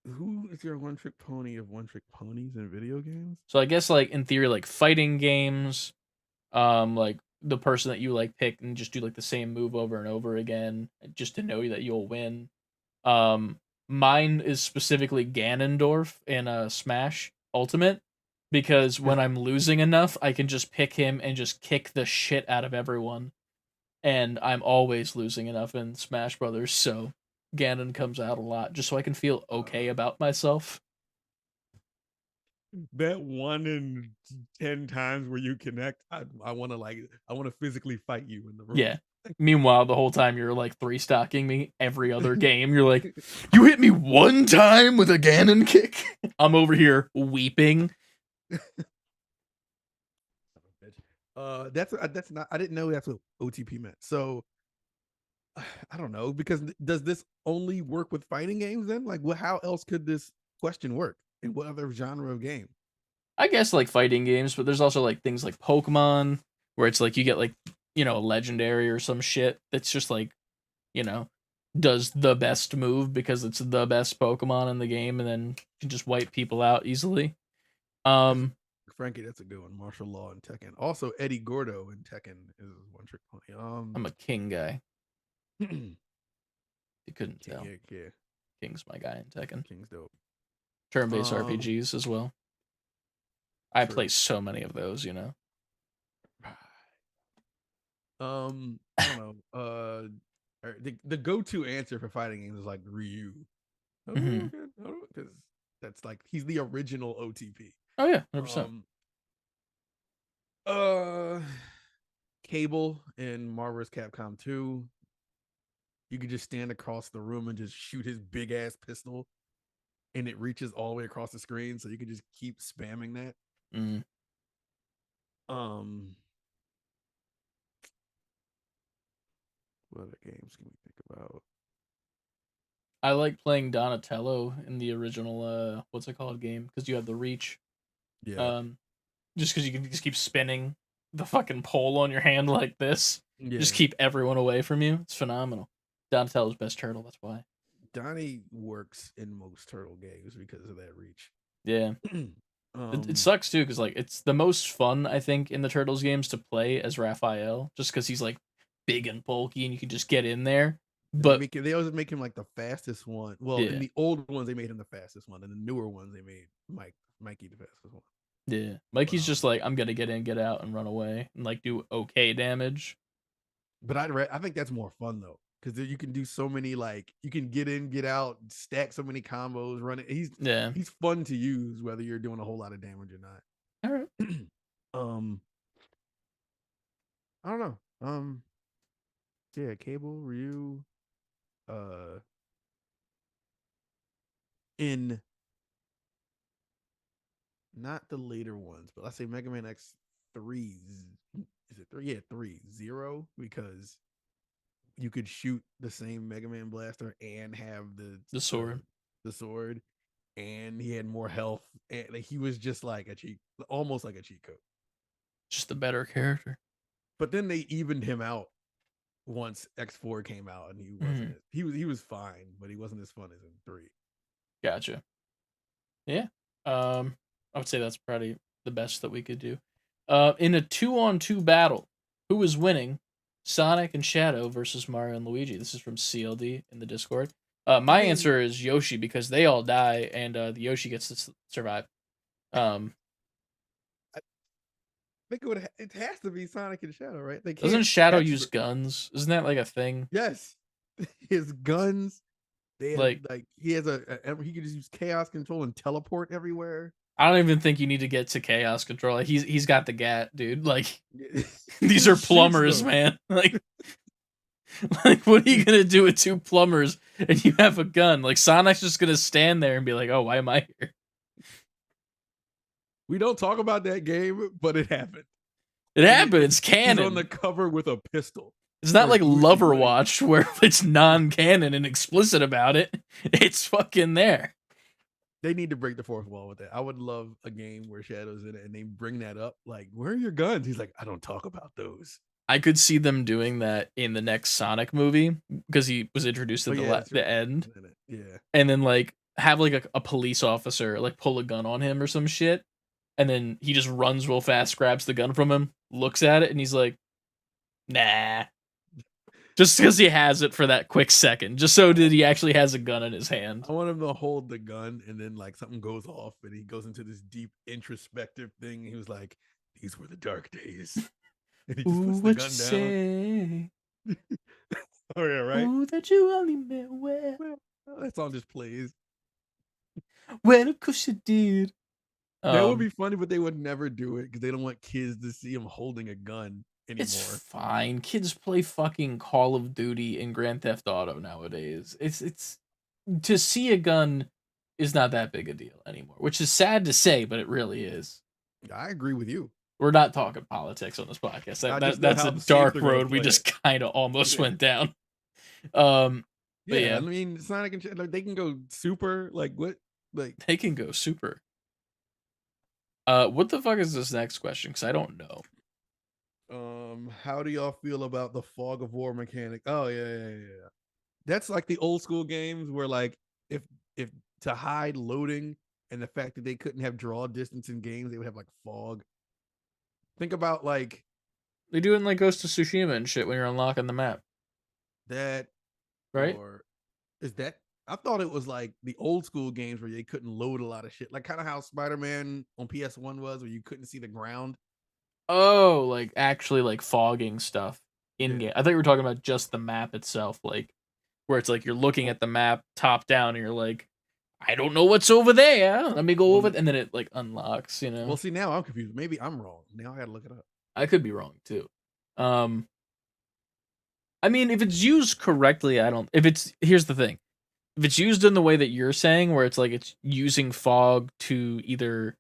Who is your one trick pony of one trick ponies in video games? So I guess like in theory, like fighting games, like the person that you like pick and just do like the same move over and over again, just to know that you'll win. Mine is specifically Ganondorf in Smash Ultimate, because when I'm losing enough, I can just pick him and just kick the shit out of everyone. And I'm always losing enough in Smash Brothers, so Ganon comes out a lot just so I can feel okay about myself. That 1 in 10 times where you connect, I want to physically fight you in the room. Yeah. Meanwhile, the whole time you're like 3-stocking me every other game. You're like, you hit me one time with a Ganon kick. I'm over here weeping. That's not. I didn't know that's what OTP meant. So I don't know, because does this only work with fighting games then? Like, how else could this question work in what other genre of game? I guess like fighting games, but there's also like things like Pokemon, where it's like you get like, a legendary or some shit that's just like, does the best move because it's the best Pokemon in the game, and then can just wipe people out easily. Frankie, that's a good one. Martial Law and Tekken. Also, Eddie Gordo in Tekken is one trick pony. I'm a King guy. You couldn't tell. Yeah. King's my guy in Tekken. King's dope. Turn-based RPGs as well. I True. play so many of those, you know. I don't know. The go-to answer for fighting games is like Ryu. Mm-hmm. Because that's like he's the original OTP. Oh yeah, 100%. Cable in Marvel vs. Capcom 2. You could just stand across the room and just shoot his big ass pistol, and it reaches all the way across the screen, so you can just keep spamming that. Mm. What other games can we think about? I like playing Donatello in the original what's it called game, because you have the reach. Yeah. Just because you can just keep spinning the fucking pole on your hand like this. Yeah. Just keep everyone away from you. It's phenomenal. Donatello's best turtle, that's why. Donnie works in most turtle games because of that reach. Yeah. It sucks too, because like it's the most fun, I think, in the Turtles games to play as Raphael, just because he's like big and bulky and you can just get in there. But they always make him like the fastest one. Well, yeah. in the old ones they made him the fastest one, and the newer ones they made Mikey the fastest one. Yeah, Mikey's just like, I'm gonna get in, get out, and run away, and like do okay damage. But I think that's more fun though, because you can do so many, like you can get in, get out, stack so many combos, run it. He's fun to use whether you're doing a whole lot of damage or not. All right. I don't know. Yeah, Cable, Ryu, in not the later ones, but let's say Mega Man X3. Is it 3? Yeah, 3. 0, because you could shoot the same Mega Man blaster and have the sword. The sword, and he had more health, and he was just like almost like a cheat code. Just the better character. But then they evened him out once X4 came out, and he wasn't. He was fine, but he wasn't as fun as in 3. Gotcha. Yeah. I would say that's probably the best that we could do. In a 2-on-2 battle, who is winning? Sonic and Shadow versus Mario and Luigi. This is from CLD in the Discord. My answer is Yoshi, because they all die and the Yoshi gets to survive. I think it has to be Sonic and Shadow, right? Doesn't Shadow use guns? Isn't that like a thing? Yes, his guns. They have, like he has he can just use chaos control and teleport everywhere. I don't even think you need to get to chaos control. Like he's got the gat, dude. Like these are plumbers, man. Like what are you gonna do with 2 plumbers and you have a gun? Like Sonic's just gonna stand there and be like, "Oh, why am I here?" We don't talk about that game, but it happened. It happened. It's canon. He's on the cover with a pistol. It's not like Loverwatch where it's non-canon and explicit about it. It's fucking there. They need to break the fourth wall with that. I would love a game where Shadow's in it and they bring that up. Like, where are your guns? He's like, I don't talk about those. I could see them doing that in the next Sonic movie because he was introduced at the end. Yeah. And then like have like a police officer like pull a gun on him or some shit. And then he just runs real fast, grabs the gun from him, looks at it, and he's like, nah. Just because he has it for that quick second. Just so that he actually has a gun in his hand. I want him to hold the gun and then like something goes off and he goes into this deep introspective thing. He was like, these were the dark days. And he just puts the gun down. Oh yeah, right? Ooh, that you only meant well. That song just plays. Well, of course you did. That would be funny, but they would never do it because they don't want kids to see him holding a gun anymore. It's fine. Kids play fucking Call of Duty and Grand Theft Auto nowadays. It's to see a gun is not that big a deal anymore, which is sad to say, but it really is. I agree with you. We're not talking politics on this podcast. That's a dark road we just kind of almost went down. Yeah, I mean, Sonic and like, they can go super. Like what? Like they can go super. What the fuck is this next question? Because I don't know. How do y'all feel about the fog of war mechanic? Oh yeah. That's like the old school games where like if to hide loading and the fact that they couldn't have draw distance in games, they would have like fog. Think about like they do it in like Ghost of Tsushima and shit when you're unlocking the map. That right? Or is that I thought it was like the old school games where they couldn't load a lot of shit, like kind of how Spider-Man on PS1 was, where you couldn't see the ground. Oh, like actually like fogging stuff in Yeah. game. I thought you were talking about just the map itself, like where it's like you're looking Well, at the map top down and you're like, I don't know what's over there. Let me go over it, and then it like unlocks. well, see, now I'm confused. Maybe I'm wrong. Now I gotta look it up. I could be wrong too. Um, I mean, if it's used correctly, I don't. If it's here's the thing, if it's used in the way that you're saying, where it's like it's using fog to either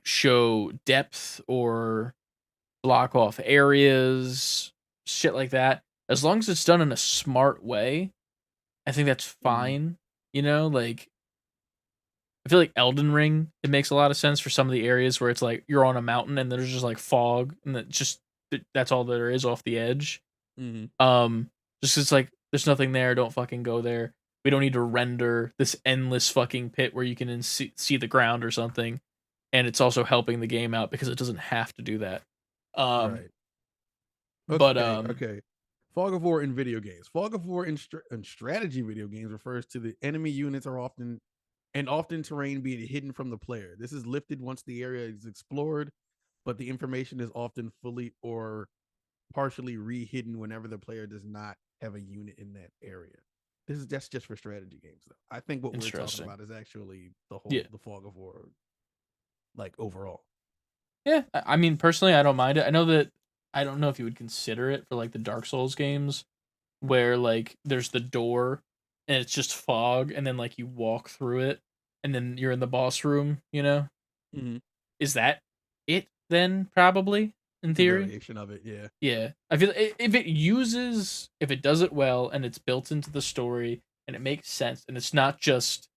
show depth or block off areas, shit like that. As long as it's done in a smart way, I think that's fine. Like I feel like Elden Ring, it makes a lot of sense for some of the areas where it's like you're on a mountain and there's just like fog and that's all there is off the edge. Mm-hmm. Just it's like there's nothing there, don't fucking go there. We don't need to render this endless fucking pit where you can see the ground or something. And it's also helping the game out because it doesn't have to do that. Right. But okay. Fog of War in video games. Fog of War in strategy video games refers to the enemy units are often terrain being hidden from the player. This is lifted once the area is explored, but the information is often fully or partially re-hidden whenever the player does not have a unit in that area. That's just for strategy games, though. I think what we're talking about is actually the Fog of War, like overall. Yeah, I mean, personally, I don't mind it. I don't know if you would consider it for like the Dark Souls games, where like there's the door and it's just fog, and then like you walk through it, and then you're in the boss room. Mm-hmm. Is that it then? Probably in theory, variation of it. Yeah. Yeah, I feel if it does it well and it's built into the story and it makes sense and it's not just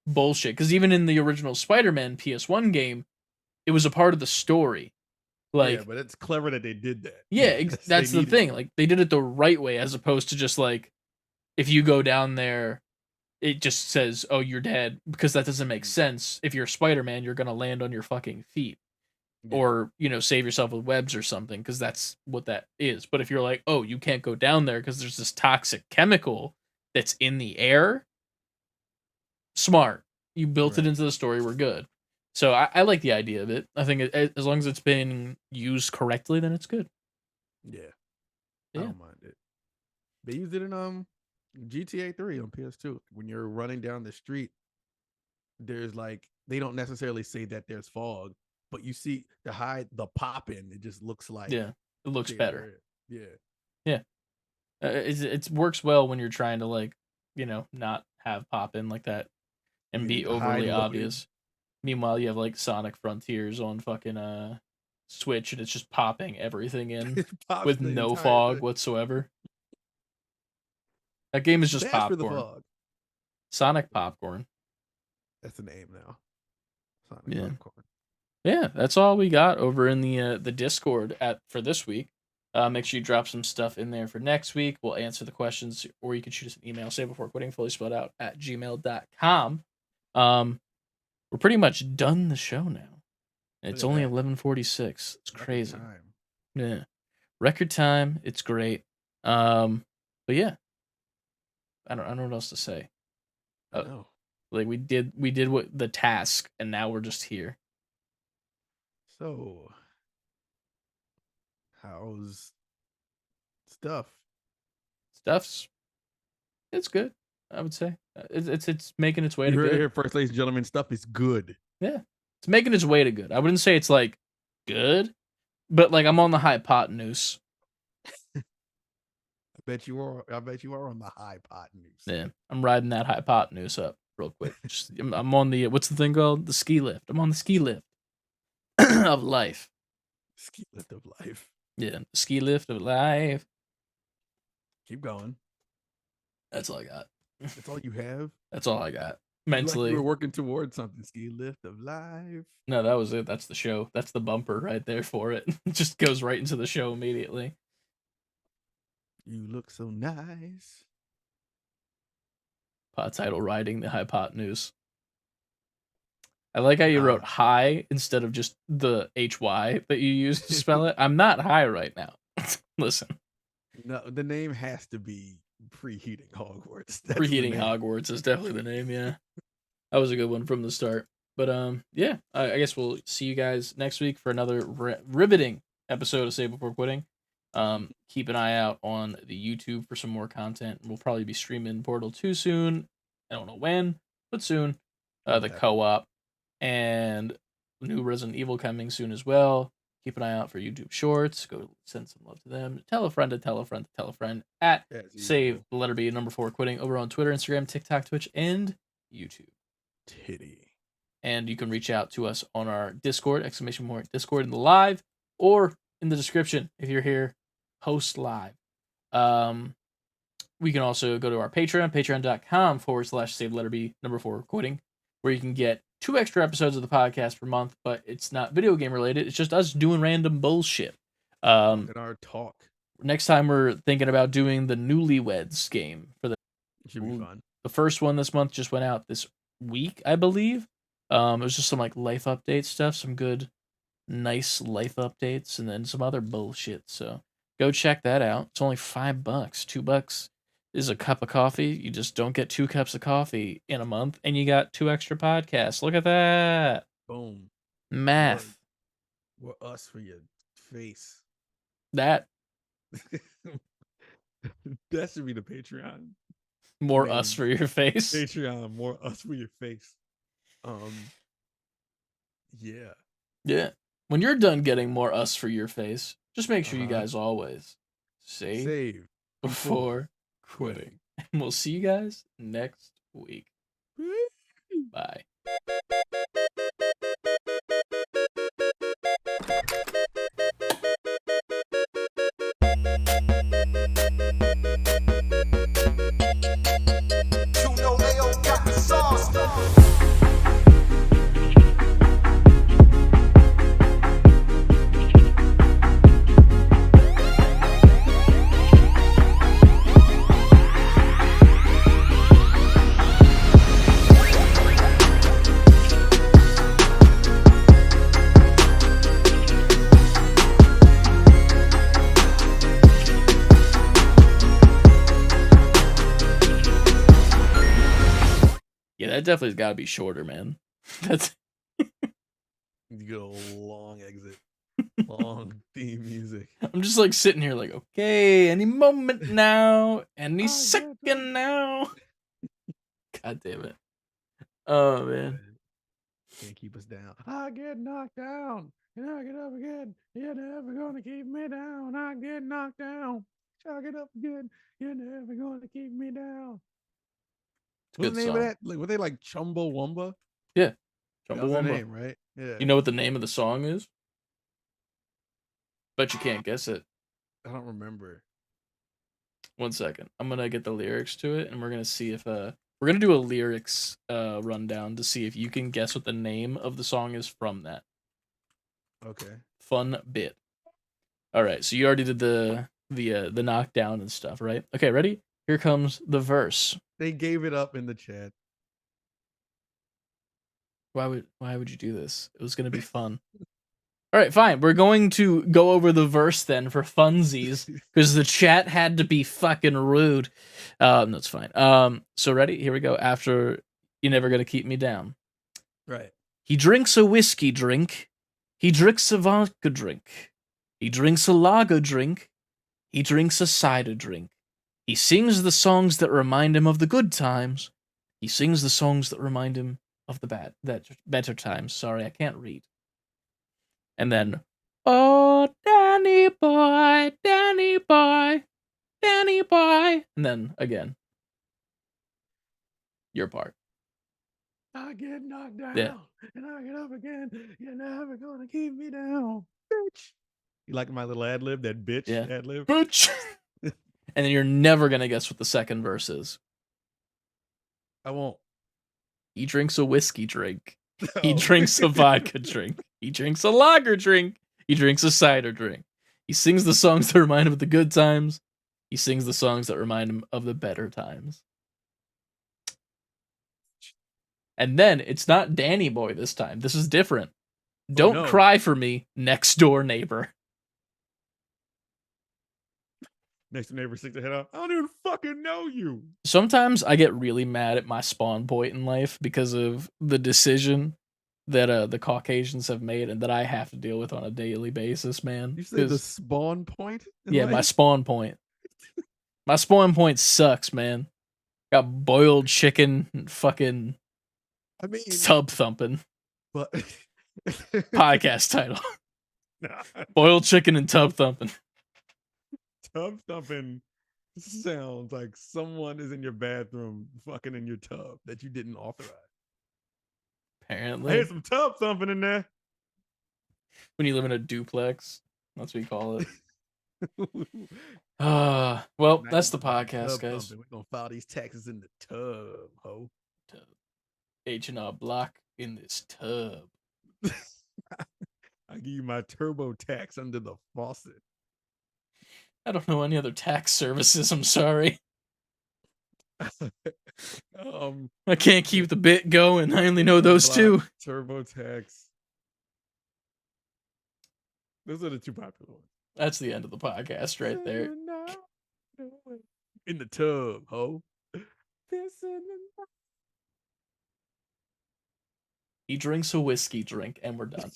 bullshit. Because even in the original Spider-Man PS1 game, it was a part of the story. Like, yeah, but it's clever that they did that. Yeah, that's the thing. Like, they did it the right way, as opposed to just like, if you go down there, it just says, "Oh, you're dead," because that doesn't make sense. If you're Spider-Man, you're gonna land on your fucking feet, or save yourself with webs or something, because that's what that is. But if you're like, "Oh, you can't go down there because there's this toxic chemical that's in the air," smart. You built it into the story. We're good. So I like the idea of it. I think as long as it's being used correctly, then it's good. Yeah. I don't mind it. They used it in GTA 3 on PS2. When you're running down the street, there's like they don't necessarily say that there's fog, but you see the pop in. It just looks like it looks better. Yeah. It works well when you're trying to like not have pop in like that and be overly obvious. Meanwhile, you have like Sonic Frontiers on fucking Switch, and it's just popping everything in with no fog whatsoever. That game is just popcorn. Sonic Popcorn. That's the name now. Sonic Popcorn. Yeah, that's all we got over in the Discord for this week. Make sure you drop some stuff in there for next week. We'll answer the questions, or you can shoot us an email, saybeforequitting, fully spelled out, @gmail.com. We're pretty much done the show now. It's only 11:46. It's crazy. Yeah, record time. It's great. But yeah, I don't know what else to say. Like we did what the task, and now we're just here. So, how's stuff? It's good. I would say it's making its way to good. Here first, ladies and gentlemen. Stuff is good. Yeah, it's making its way to good. I wouldn't say it's like good, but like I'm on the hypotenuse. I bet you are on the hypotenuse. Yeah, I'm riding that hypotenuse up real quick. I'm on the what's the thing called? The ski lift. I'm on the ski lift of life. Ski lift of life. Yeah, the ski lift of life. Keep going. That's all I got. That's all you have? That's all I got. Mentally. You were working towards something. Ski lift of life. No, that was it. That's the show. That's the bumper right there for it. It just goes right into the show immediately. You look so nice. Pod title, Riding the Hypotenuse. I like how you wrote high instead of just the HY that you used to spell it. I'm not high right now. Listen. No, the name has to be Preheating Hogwarts. That's Preheating Hogwarts is definitely the name. Yeah, that was a good one from the start. But yeah, I guess we'll see you guys next week for another riveting episode of Save Before Quitting. Keep an eye out on the YouTube for some more content. We'll probably be streaming Portal 2 soon. I don't know when, but soon. The co-op and new Resident Evil coming soon as well. Keep an eye out for YouTube Shorts. Go send some love to them. Tell a friend to tell a friend to tell a friend at Save the letter B number 4 Quitting over on Twitter, Instagram, TikTok, Twitch, and YouTube. Titty. And you can reach out to us on our Discord, ! Discord in the live, or in the description if you're here, host live. We can also go to our Patreon, patreon.com/save letter B number 4 Quitting, where you can get 2 extra episodes of the podcast per month, but it's not video game related. It's just us doing random bullshit. And our talk. Next time we're thinking about doing the Newlyweds game for the. It should be fun. The first one this month just went out this week, I believe. It was just some like life update stuff, some good, nice life updates, and then some other bullshit. So go check that out. It's only $5. $2 is a cup of coffee. You just don't get 2 cups of coffee in a month, and you got 2 extra podcasts. Look at that. Boom. Math. We're us for your face. That. That should be the Patreon. More us for your face. Patreon, more us for your face. Yeah. Yeah. When you're done getting more us for your face, just make sure you guys always save before quitting. And we'll see you guys next week. Bye. That definitely's got to be shorter, man. That's you get a long exit, long theme music. I'm just like sitting here, like, okay, any moment now, any second now. God damn it! Oh man, can't keep us down. I get knocked down and I get up again. You're never gonna keep me down. I get knocked down, I get up again. You're never gonna keep me down. What's the name of that? Like, were they like Chumbawamba? Yeah, Chumbawamba. Name, right? Yeah. You know what the name of the song is? Bet you can't guess it. I don't remember. 1 second. I'm gonna get the lyrics to it, and we're gonna see if we're gonna do a lyrics rundown to see if you can guess what the name of the song is from that. Okay. Fun bit. All right. So you already did the knockdown and stuff, right? Okay. Ready? Here comes the verse. They gave it up in the chat. Why would you do this? It was gonna be fun. All right, fine. We're going to go over the verse then for funsies because the chat had to be fucking rude. That's fine. So ready? Here we go. After You're Never Gonna Keep Me Down. Right. He drinks a whiskey drink. He drinks a vodka drink. He drinks a lager drink. He drinks a cider drink. He sings the songs that remind him of the good times. He sings the songs that remind him of the better times. Sorry, I can't read. And then, oh, Danny boy, Danny boy, Danny boy. And then again, your part. I get knocked down and I get up again. You're never gonna keep me down, bitch. You like my little ad lib? That bitch ad lib? Bitch. And then you're never going to guess what the second verse is. I won't. He drinks a whiskey drink. He drinks a vodka drink. He drinks a lager drink. He drinks a cider drink. He sings the songs that remind him of the good times. He sings the songs that remind him of the better times. And then it's not Danny Boy this time. This is different. Don't cry for me, next door neighbor. Next door neighbor sticks their head out. I don't even fuck fucking know you. Sometimes I get really mad at my spawn point in life because of the decision that the Caucasians have made and that I have to deal with on a daily basis, man. You say the spawn point? Yeah, my spawn point. My spawn point sucks, man. Got boiled chicken and fucking tub thumping. But podcast title. Boiled chicken and tub thumping. Tub thumping sounds like someone is in your bathroom fucking in your tub that you didn't authorize. Apparently. I hear some tub thumping in there. When you live in a duplex. That's what you call it. Well, that's the podcast, guys. We're gonna file these taxes in the tub, ho. H&R Block in this tub. I give you my turbo tax under the faucet. I don't know any other tax services. I'm sorry. I can't keep the bit going. I only know those two. TurboTax. Those are the two popular ones. That's the end of the podcast right there. In the tub, ho. He drinks a whiskey drink, and we're done.